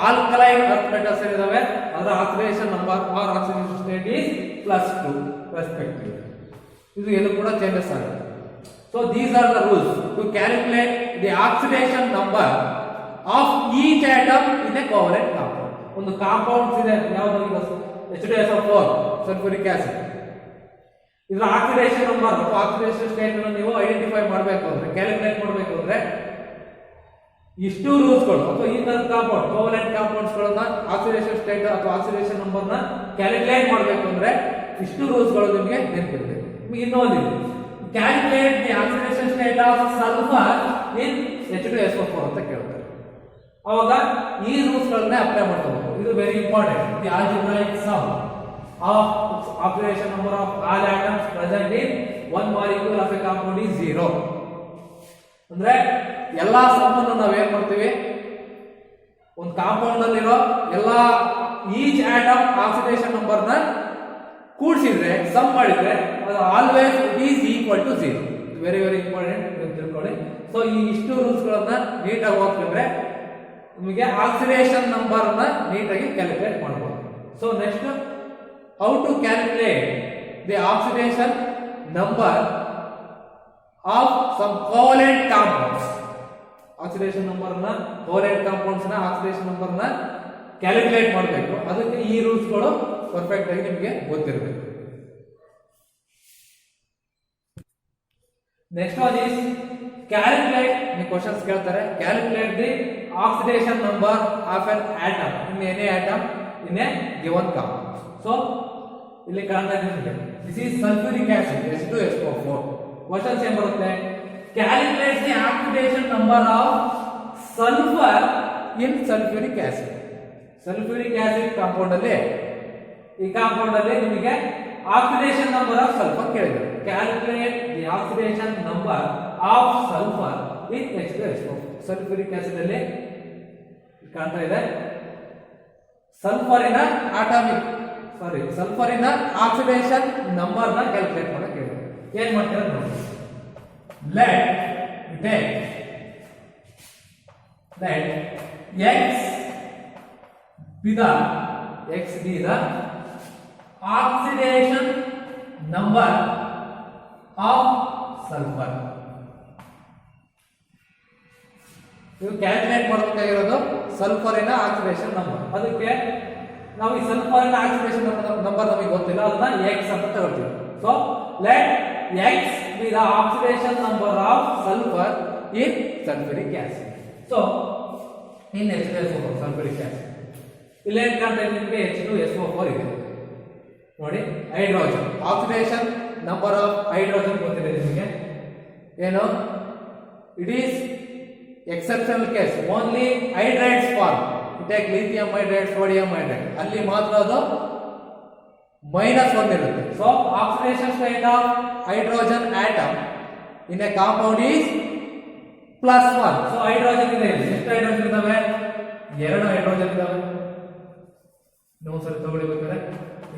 ಆಲ್ಕಲೈನ್ ಅರ್ತ್ ಮೆಟಲ್ಸ್ ಇದಾವೆ, ಅದರ oxidation number or oxidation state is +2 respective. ಇದು ಎಲ್ಲೂ ಕೂಡ changes ಆಗುತ್ತೆ. So these are the rules to calculate the oxidation number of each atom in a covalent compound. ಒಂದು compounds ಇದೆ, ಯಾವುದು ಈಗ H2SO4 ಸಲ್ಫ್ಯೂರಿಕ್ ಆಸಿಡ್. ಇದರ ಆಕ್ಸಿಡೇಷನ್ ನಂಬರ್ ಅಥವಾ ಆಕ್ಸಿಡೇಷನ್ ಸ್ಟೇಟ್ ಅನ್ನು ನೀವು ಐಡೆಂಟಿಫೈ ಮಾಡಬೇಕು ಅಂದ್ರೆ, ಕ್ಯಾಲ್ಕುಲೇಟ್ ಮಾಡಬೇಕು ಅಂದ್ರೆ ಇಷ್ಟು ರೂಲ್ಸ್ ಗಳು ಅಥವಾ ಈ ತರದ ಕಾಂಪೌಂಡ್ ಕೋವಲೆಂಟ್ ಕಾಂಪೌಂಡ್ಸ್ ಗಳನ್ನ ಆಕ್ಸಿಡೇಷನ್ ಸ್ಟೇಟ್ ಅಥವಾ ಆಕ್ಸಿಡೇಷನ್ ನಂಬರ್ ನ ಕ್ಯಾಲ್ಕುಲೇಟ್ ಮಾಡಬೇಕು ಅಂದ್ರೆ ಇಷ್ಟು ರೂಲ್ಸ್ ಗಳು ನಿಮಗೆ ನೆನಪಿರಬೇಕು. ನಿಮಗೆ ಇನ್ನೊಂದಿದೆ, calculate the oxidation state of sulphur in H2SO4 ಅಂತ ಕೇಳ್ತಾರೆ. ಅವಾಗ ಈ ರೂಲ್ಸ್ ಗಳನ್ನ ಅಪ್ಲೈ ಮಾಡ್ಕೋಬೇಕು. ಇದು very important. The algebraic sum of oxidation number of all atoms present in one molecule of a compound is 0. ಅಂದ್ರೆ ಎಲ್ಲಾ ಸಮ್ ಅನ್ನು ನಾವು ಏನ್ ಮಾಡ್ತೀವಿ, ಒಂದು ಕಾಂಪೌಂಡ್ ಅಲ್ಲಿರೋ ಎಲ್ಲಾ ಈಚ್ ಆಟಮ್ ಆಕ್ಸಿಡೇಷನ್ ನಂಬರ್ ನ ಕೂಡಿಸಿದ್ರೆ ಸಮ್ ಮಾಡಿದ್ರೆ ಅದು always is equal to 0. Very very important ತಿಳ್ಕೊಳ್ಳಿ. ಸೊ ಈ ಇಷ್ಟು ರೂಲ್ಸ್ ಗಳನ್ನ ನೀಟಾಗಿ ಓದ್ಕೊಂಡ್ರೆ ನಿಮಗೆ ಆಕ್ಸಿಡೇಷನ್ ನಂಬರ್ ನ ನೀಟಾಗಿ ಕ್ಯಾಲ್ಕುಲೇಟ್ ಮಾಡಬಹುದು. So next, how to calculate the oxidation number of some covalent compounds. Oxidation number ನ ಕೋವಲೆಂಟ್ ಕಾಂಪೌಂಡ್ಸ್ ನ ಆಕ್ಸಿಡೇಷನ್ ನಂಬರ್ ನ ಕ್ಯಾಲ್ಕುಲೇಟ್ ಮಾಡಬೇಕು. ಅದಕ್ಕೆ ಈ ರೂಲ್ಸ್ ಗಳು ಪರ್ಫೆಕ್ಟ್ ಆಗಿ ನಿಮಗೆ ಗೊತ್ತಿರಬೇಕು. Next one is calculate. ನೀವು ಕ್ವಶನ್ಸ್ ಕೇಳ್ತಾರೆ, calculate the oxidation number of an atom in any atom in a given compound. So ಇಲ್ಲಿ ಕಾಣ್ತಾ ಇದೆ, this is sulphuric acid H2SO4. Questions ಏನ್ ಬರುತ್ತೆ, calculate the oxidation number of sulphur in sulphuric acid. Sulphuric acid compound ಅಲ್ಲಿ, ಈ compound ಅಲ್ಲಿ ನಿಮಗೆ oxidation number of sulphur ಕೇಳಿದ್ರು. Calculate the oxidation number of sulphur in H2SO4. Sulphuric acid ಅಲ್ಲಿ ಕಾಣ್ತಾ ಇದೆ, ಸಲ್ಫರಿನ ಆಟಮಿಕ್ ಸಲ್ಫರಿನ ಆಕ್ಸಿಡೇಷನ್ ನಂಬರ್ ನ ಕ್ಯಾಲ್ಕುಲೇಟ್ ಮಾಡಕ್ಕೆ ಹೇಳಿದ್ರು. ಏನ್ ಮಾಡ್ತಾರೆ ನೋಡಿ, let x be the oxidation number of sulfur. ಇದು ಕ್ಯಾಲ್ಕುಲೇಟ್ ಮಾಡಬೇಕಾಗಿರೋದು ಸಲ್ಫರಿನ ಆಕ್ಸಿಡೇಷನ್ ನಂಬರ್. ಅದಕ್ಕೆ ನಾವು ಈ ಸಲ್ಫರಿನ ಆಕ್ಸಿಡೇಷನ್ ನಂಬರ್ ನಮಗೆ ಗೊತ್ತಿಲ್ಲ, ಅದನ್ನ x ಅಂತ ತಗೊಳ್ತೀವಿ. So let x be the oxidation number of sulfur in sulfuric acid. So in H2SO4 sulfuric acid. ಇಲ್ಲಿ ಏನು ಕಾಣ್ತಾ ಇದೆ ನಿಮಗೆ H2SO4 ಇದೆ ನೋಡಿ. Hydrogen oxidation number of hydrogen ಗೊತ್ತಿದೆ ನಿಮಗೆ ಏನು, it is exceptional case, only hydrides form, take lithium hydride, sodium hydride, ಅಲ್ಲಿ ಮಾತ್ರ ಅದು -1 ಇರುತ್ತೆ. So oxidation state of hydrogen atom in a compound is +1. So hydrogen ಇದೆ, ಎಷ್ಟು ಹೈಡ್ರೋಜನ್ ಇದಾವೆ, 2 ಹೈಡ್ರೋಜನ್ ಇದಾವೆ. ನಾವು ಸರಿ ತಗೊಳ್ಬೇಕಾದ್ರೆ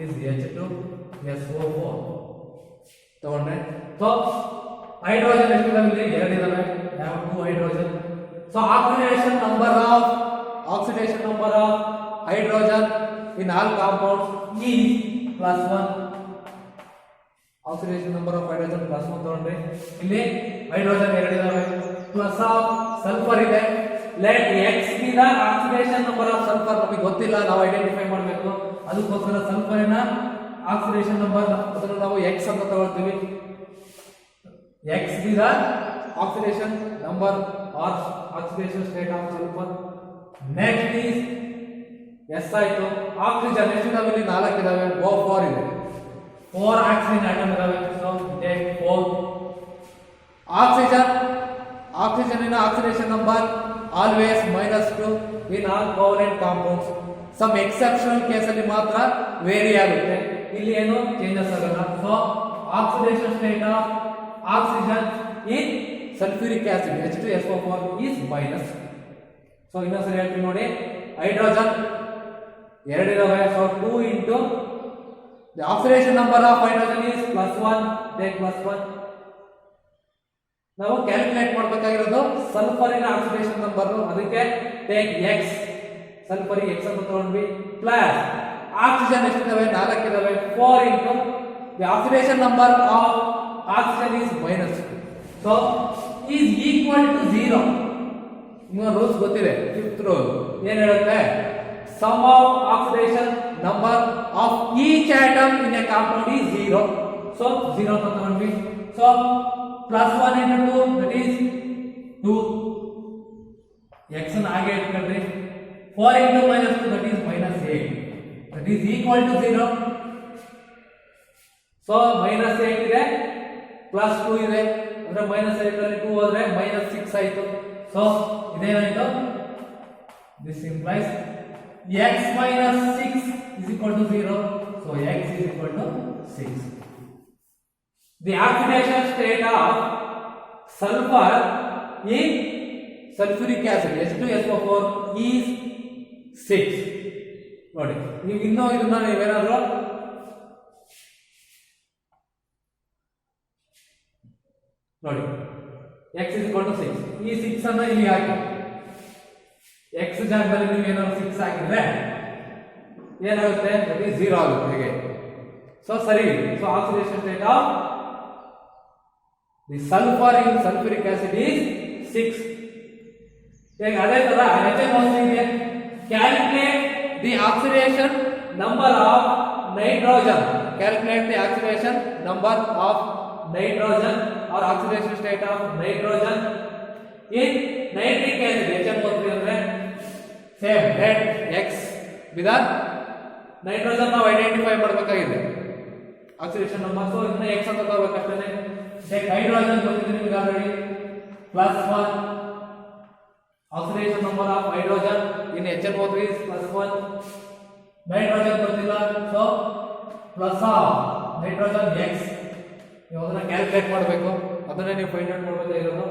is H2SO4 ತಗೊಂಡ್ರೆ. ಸೊ ಹೈಡ್ರೋಜನ್ ಎಷ್ಟು ಇದಾವೆ, 2 ಇದಾವೆ, ಯಾವ 2 hydrogen. So oxidation number of hydrogen in all compounds is +1. Oxidation number of hydrogen +1 ತಗೊಂಡ್ರೆ. ಇಲ್ಲಿ ಹೈಡ್ರೋಜನ್ 2 ಇದಾವೆ, ಪ್ಲಸ್ ಆಫ್ ಸಲ್ಫರ್ ಇದೆ. Let X be the oxidation number of sulfur. ನಮಗೆ ಗೊತ್ತಿಲ್ಲ, ನಾವು ಐಡೆಂಟಿಫೈ ಮಾಡಬೇಕು, ಅದಕ್ಕೋಸ್ಕರ ಸಲ್ಫರಿನ ಆಕ್ಸಿಡೇಷನ್ ನಂಬರ್ ಅದನ್ನು ನಾವು X ಅಂತ ತಗೊಳ್ತೀವಿ. X be the oxidation number or oxidation state of sulfur. Next is S ಆಯ್ತು. ಆಕ್ಸಿಜನ್ ಎಷ್ಟು ಇದಾವೆ, ಇಲ್ಲಿ 4 ಇದಾವೆ, O4 ಇದೆ, 4 ಆಕ್ಸಿಜನ್ ಆಟಮ್ ಇದಾವೆ. So take 4. Oxygen oxidation number always -2 in all covalent compounds. Some exceptional case ಅಲ್ಲಿ ಮಾತ್ರ ವೇರಿ ಆಗುತ್ತೆ, ಇಲ್ಲಿ ಏನು ಚೇಂಜಸ್ ಆಗಲ್ಲ. So oxidation state of oxygen in sulphuric acid H2SO4 is -. So ಇನ್ನೊಂದ್ಸರಿ ಹೇಳ್ತೀನಿ ನೋಡಿ, ಹೈಡ್ರೋಜನ್ 2 ಇದಾವೆ. So 2 into the oxidation number of hydrogen is +1, take +1. ನಾವು ಕ್ಯಾಲ್ಕುಲೇಟ್ ಮಾಡಬೇಕಾಗಿರೋದು ಸಲ್ಫರಿನ ಆಕ್ಸಿಡೇಷನ್ ನಂಬರ್, ಅದಕ್ಕೆ ಟೇಕ್ X, ಸಲ್ಫರಿಗೆ X ಅಂತ ತಗೊಂಡ್ವಿ, ಪ್ಲಸ್ ಆಕ್ಸಿಜನ್ ಎಷ್ಟಿದಾವೆ, 4 ಇದಾವೆ, 4 into the oxidation number of oxygen is -2. so is equal to 0. ನಿಮಗೆ ರೂಲ್ಸ್ ಗೊತ್ತಿದೆ, 5th ರೂಲ್ ಏನು ಹೇಳುತ್ತೆ, sum of oxidation number of each atom in a compound is 0. so 0 ಅಂತ ತಗೊಂಡ್ವಿ. so +1 into 2 that is 2. X ಅನ್ನು ಹಾಗೆ ಇಟ್ಕೊಂಡ್ರಿ. 4 into -2 that is -8. that is equal to 0. so -8 ಇದೆ, +2 ಇದೆ, ಅಂದ್ರೆ -8 ಅಲ್ಲಿ 2 ಹೋದ್ರೆ -6 ಆಯ್ತು. so ಇದೇನಾಯ್ತು, this implies x minus 6 is equal to 0. so x is equal to 6. The oxidation state of sulfur in sulfuric acid H2SO4 is 6. ನೋಡಿ, ನೀವು ಇನ್ನೂ ಇದನ್ನ ನೀವೇನಾದ್ರೂ ನೋಡಿ, x is equal to 6. ಈ 6 ಅನ್ನು ಇಲ್ಲಿ ಹಾಕಿ, x ಜಾಗದಲ್ಲಿ ನೀವು ಏನಾದ್ರು 6 ಹಾಕಿದ್ರೆ ಏನಾಗುತ್ತೆ, that is 0 ಆಗುತ್ತೆ. ಹೇಗೆ, ಸೊ ಸರಿ. So oxidation state of the sulfur in sulfuric acid is 6. ಈಗ ಅದೇ ತರ HNO3 ಇದೆ, calculate the oxidation number of nitrogen. calculate the oxidation number of nitrogen or oxidation state of nitrogen in nitric acid HNO3 ಅಂದ್ರೆ same let X with the nitrogen ನಾವು identify ಮಾಡಬೇಕಾಗಿದೆ oxidation number. So ಇದನ್ನ X ಅಂತ ತಗೋಬೇಕಷ್ಟೇ. take hydrogen ಗೊತ್ತಿದೆ ನಿಮಗೆ already, +1. oxidation number of hydrogen in HNO3 is +1. nitrogen ಗೊತ್ತಿಲ್ಲ, so plus of nitrogen X. ನೀವು ಅದನ್ನ ಕ್ಯಾಲ್ಕುಲೇಟ್ ಮಾಡಬೇಕು, ಅದನ್ನ ನೀವು ಫೈಂಡ್ ಔಟ್ ಮಾಡಬೇಕಾಗಿರೋದು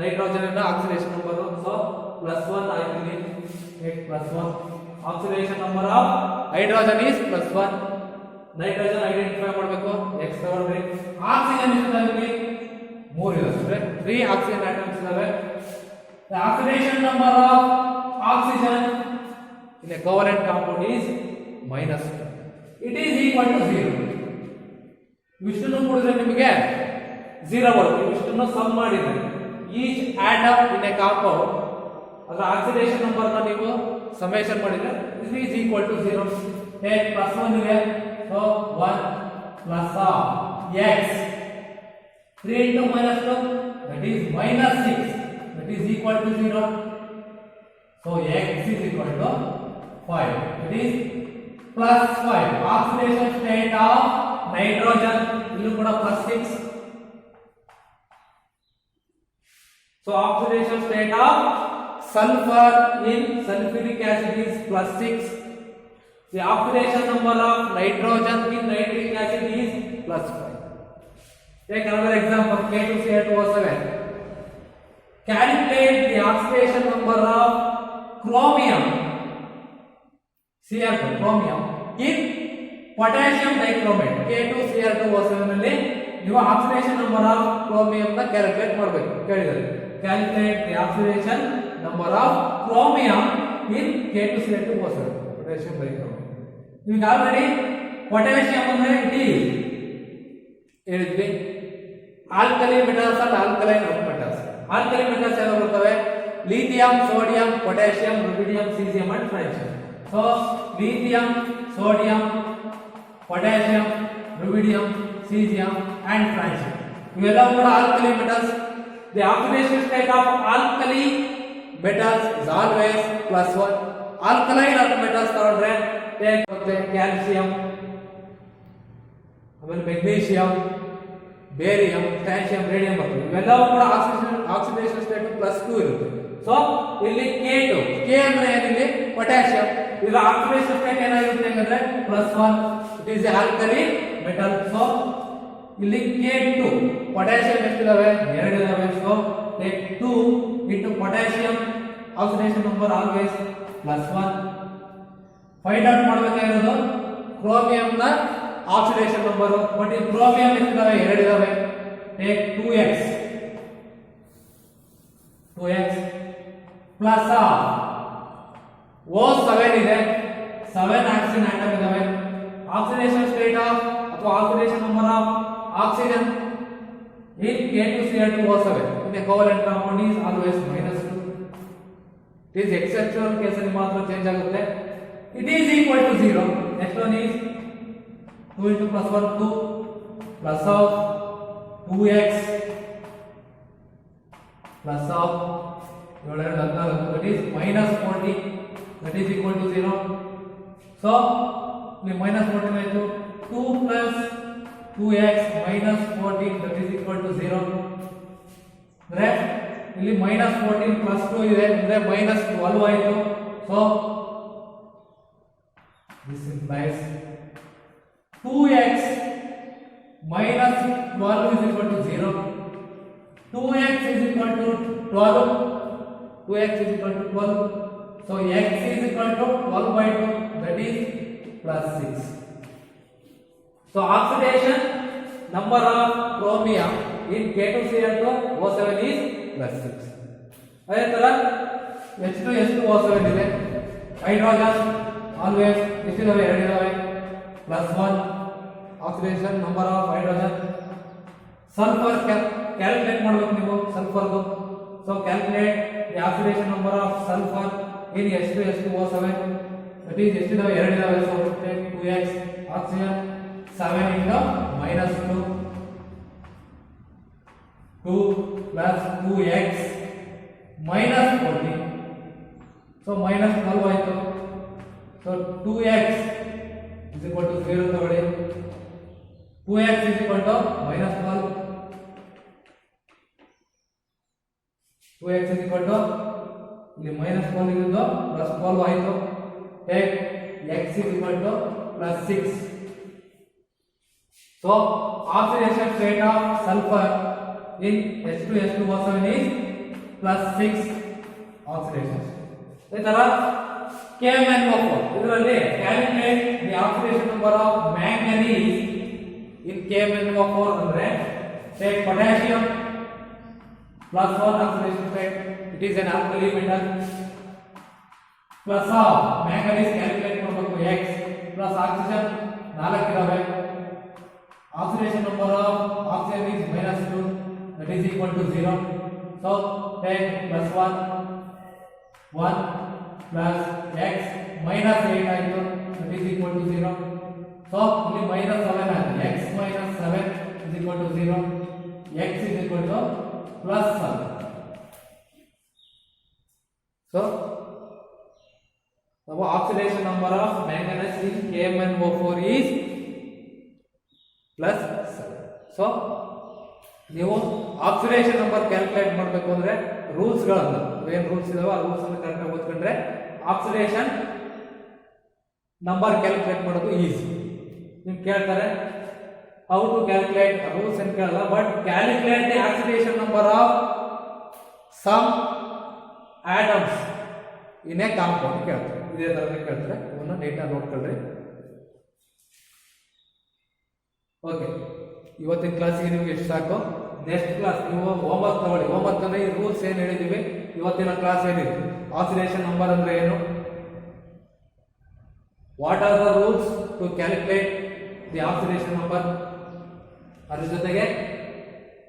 ನೈಟ್ರೋಜನ್ ನ ಆಕ್ಸಿಡೇಷನ್ ನಂಬರ್. ಸೊ +1 ಆಯ್ತು, take +1. oxidation number of hydrogen is +1. Nitrogen identify ಮಾಡಬೇಕು, X ತಗೊಂಡ್ರಿ. ಆಕ್ಸಿಜನ್ ಇದಾವೆ 3 ಇದೆ, 3 ಆಕ್ಸಿಜನ್ ಆಟಮ್ಸ್ ಇದಾವೆ. the oxidation number of oxygen in a covalent compound is -2. it is equal to 0. ಇಷ್ಟನ್ನು ಕೂಡಿದ್ರೆ ನಿಮಗೆ 0 ಬರುತ್ತೆ. ಇಷ್ಟನ್ನು ಸಮ್ ಮಾಡಿದ್ರೆ each atom in a compound ಅದರ ಆಕ್ಸಿಡೇಷನ್ ನಂಬರ್ ನ ನೀವು ಸಮೇಷನ್ ಮಾಡಿದ್ರೆ this is equal to 0. take +1 ಇದೆ, so 1 plus of X 3 into -2 that is -6, that is equal to 0. so X is equal to 5. It is plus 5. Oxidation state of nitrogen. Illu kuda plus 6. So oxidation state of sulfur in sulfuric acid is plus 6. The oxidation number of nitrogen in nitric acid is plus 5. Take another example, K2Cl2O7. Calculate the oxidation number of chromium, Cl2, chromium, in potassium dichromate, K2Cl2O7 ನಲ್ಲಿ ನೀವು oxidation number of chromium ನ calculate ಮಾಡಬೇಕು ಕೇಳಿದರೆ. Calculate the oxidation number of chromium in K2Cl2O7, potassium dichromate. ಈಗ already potassium ಅಂದ್ರೆ it is ಹೇಳಿದ್ವಿ alkali metals and alkaline metals. Alkali metals ಯಾವ್ದು ಬರ್ತವೆ? Lithium, sodium, potassium, ರುಬಿಡಿಯಂ, caesium and francium. So lithium, sodium, potassium, ರುಬಿಡಿಯಂ, caesium and francium ಇವೆಲ್ಲವೂ ಕೂಡ alkali metals. The oxidation state of alkali metals is always +1. Alkaline metals ತಗೊಂಡ್ರೆ calcium, ಆಮೇಲೆ magnesium, barium, ಸ್ಟ್ಯಾನ್ಷಿಯಂ, radium ಬರ್ತವೆ. ಇವೆಲ್ಲವೂ ಕೂಡ oxidation state +2 ಇರುತ್ತೆ. So ಇಲ್ಲಿ K2, K ಅಂದ್ರೆ ಏನಿಲ್ಲಿ ಪೊಟ್ಯಾಷಿಯಂ, ಇದರ ಆಕ್ಸಿಡೇಷನ್ ಸ್ಟೇಟ್ ಏನಾಗಿರುತ್ತೆ ಅಂದ್ರೆ +1. It is alkali metal. So ಇಲ್ಲಿ K2 ಪೊಟ್ಯಾಷಿಯಂ ಎಷ್ಟಿದಾವೆ? 2 ಇದಾವೆ. So take 2 into potassium, oxidation number always +1. Find out ಮಾಡಬೇಕಾಗಿರೋದು ಕ್ರೋಮಿಯಂ ನ ಆಕ್ಸಿಡೇಷನ್ ನಂಬರ್. ಬಟ್ ಈ ಕ್ರೋಮಿಯಂ ಎಷ್ಟಿದಾವೆ? 2 ಇದಾವೆ. ಟೇಕ್ 2x ಪ್ಲಸ್ O7 ಇದೆ, 7 ಆಕ್ಸಿಜನ್ ಆಟಮ್ ಇದಾವೆ. ಆಕ್ಸಿಡೇಷನ್ ಸ್ಟೇಟ್ ಆಫ್ ಅಥವಾ oxidation number of oxygen in K2Cl2O7 the covalent compound is always -2. It is exceptional case ಅಲ್ಲಿ ಮಾತ್ರ ಚೇಂಜ್ ಆಗುತ್ತೆ. It is equal to 0. Next one is 2 into +1 2 plus of 2x plus of 714 that is -40 that is equal to 0. So ಇಲ್ಲಿ -14 ಆಯ್ತು. 2 plus 2x minus 14 that is equal to 0. ಅಂದ್ರೆ ಇಲ್ಲಿ -14 plus 2 ಇದೆ ಅಂದ್ರೆ -12 ಆಯಿತು. So this implies 2x minus 12 is equal to 0. 2x is equal to 12. 2x is equal to 12. So x is equal to 12 by 2 that is +6. So oxidation number of chromium in K2Cl2O7 is +6. ಅದೇ ತರ H2S2O7 ಇದೆ. Hydrogen always ಎಷ್ಟಿದಾವೆ? 2 ಇದಾವೆ. +1 oxidation number of hydrogen. Sulphur calculate ಮಾಡಬೇಕು ನೀವು ಸಲ್ಫರ್ದು. So calculate the oxidation number of sulphur in H2S2O7 that is ಎಷ್ಟಿದಾವೆ? 2 ಇದಾವೆ. So 2x oxygen 7 into -2 2 plus 2x minus 14. So -12 ಆಯಿತು. So 2x is equal to 0 ತಗೊಳ್ಳಿ. 2x is equal to -12. 2x is equal to ಇಲ್ಲಿ -12 ಇದ್ದು +12 ಆಯಿತು. Take x is equal to +6. So oxidation state of sulfur in H2S2O7 is +6 oxidation. ಇದೇ ತರ KMnO4 ಇದರಲ್ಲಿ calculate the oxidation number of manganese in KMnO4 ಅಂದ್ರೆ take potassium +1 oxidation state, it is an alkali metal, plus of manganese calculate ಮಾಡಬೇಕು x plus oxygen 4 ಇದಾವೆ. Oxidation number of oxygen is -2 that is equal to 0. So take +1 1 plus x minus 8 ಆಯಿತು that is equal to 0. So ಇಲ್ಲಿ -7 ಆಯಿತು. x minus 7 is equal to 0. x is equal to +7. So ನಾವು oxidation number of manganese in KMnO4 is plus 7. So ನೀವು oxidation number calculate ಮಾಡಬೇಕು ಅಂದ್ರೆ ರೂಲ್ಸ್ಗಳನ್ನು ಏನು rules ಇದಾವೆ ಆ ರೂಲ್ಸ್ ಅನ್ನು ಕರೆಕ್ಟಾಗಿ ಓದ್ಕೊಂಡ್ರೆ ಆಕ್ಸಿಡೇಷನ್ ನಂಬರ್ ಕ್ಯಾಲ್ಕುಲೇಟ್ ಮಾಡೋದು ಈಸಿ. ನಿಮ್ಗೆ ಕೇಳ್ತಾರೆ ಹೌ ಟು ಕ್ಯಾಲ್ಕುಲೇಟ್ ರೂಲ್ಸ್ ಅಂತ ಕೇಳಲ್ಲ, but calculate the oxidation number of some atoms in a compound ಕೇಳ್ತಾರೆ. ಇದೇ ಥರನೇ ಕೇಳ್ತಾರೆ, ಇವನ್ನ ನೀಟಾಗಿ ನೋಡ್ಕೊಳ್ರಿ. ಓಕೆ, ಇವತ್ತಿನ ಕ್ಲಾಸಿಗೆ ನಿಮ್ಗೆ ಎಷ್ಟು ಸಾಕು. ನೆಕ್ಸ್ಟ್ ಕ್ಲಾಸ್ ನೀವು ಹೋಮ್ವರ್ಕ್ ತಗೊಳ್ಳಿ. ಹೋಮ್ವರ್ಕ್ ಅಂದ್ರೆ ಈ ರೂಲ್ಸ್ ಏನು ಹೇಳಿದೀವಿ, ಇವತ್ತಿನ ಕ್ಲಾಸ್ ಏನಿದೆ ಆಕ್ಸಿಡೇಷನ್ ನಂಬರ್ ಅಂದ್ರೆ ಏನು, what are the rules to calculate the oxidation number, ಅದ್ರ ಜೊತೆಗೆ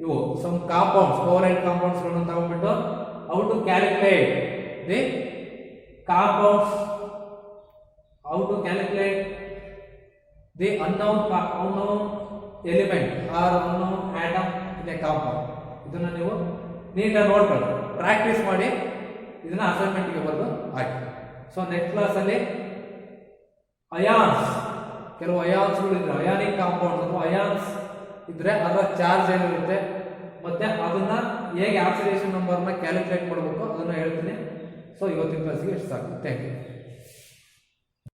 ಇವು ಸಮ್ ಕಾಂಪೌಂಡ್ಸ್ ಕೋವಲೆಂಟ್ ಕಾಂಪೌಂಡ್ಸ್ ಗಳನ್ನು ತಗೊಂಡ್ಬಿಟ್ಟು how to calculate the compounds, how to calculate the unknown element or unknown atom in a compound. ಇದನ್ನ ನೀವು ನೀಟಾಗಿ ನೋಡ್ಕೊಳ್ಳಿ, ಪ್ರಾಕ್ಟೀಸ್ ಮಾಡಿ, ಇದನ್ನ ಅಸೈನ್ಮೆಂಟ್ಗೆ ಬರೆದು ಹಾಕಿ. ಸೊ ನೆಕ್ಸ್ಟ್ ಕ್ಲಾಸ್ ಅಲ್ಲಿ ಅಯಾನ್ಸ್, ಕೆಲವು ಅಯಾನ್ಸ್ಗಳು ಇದ್ರೆ ಅಯಾನಿಕ್ ಕಾಂಪೌಂಡ್ ಅಥವಾ ಅಯಾನ್ಸ್ ಇದ್ರೆ ಅದರ ಚಾರ್ಜ್ ಏನಿರುತ್ತೆ ಮತ್ತೆ ಅದನ್ನ ಹೇಗೆ ಆಕ್ಸಿಡೇಷನ್ ನಂಬರ್ನ ಕ್ಯಾಲ್ಕುಲೇಟ್ ಮಾಡಬೇಕು ಅದನ್ನ ಹೇಳ್ತೀನಿ. ಸೊ ಇವತ್ತಿನ ಕ್ಲಾಸಿಗೆ ಎಷ್ಟು ಸಾಕು. Thank you.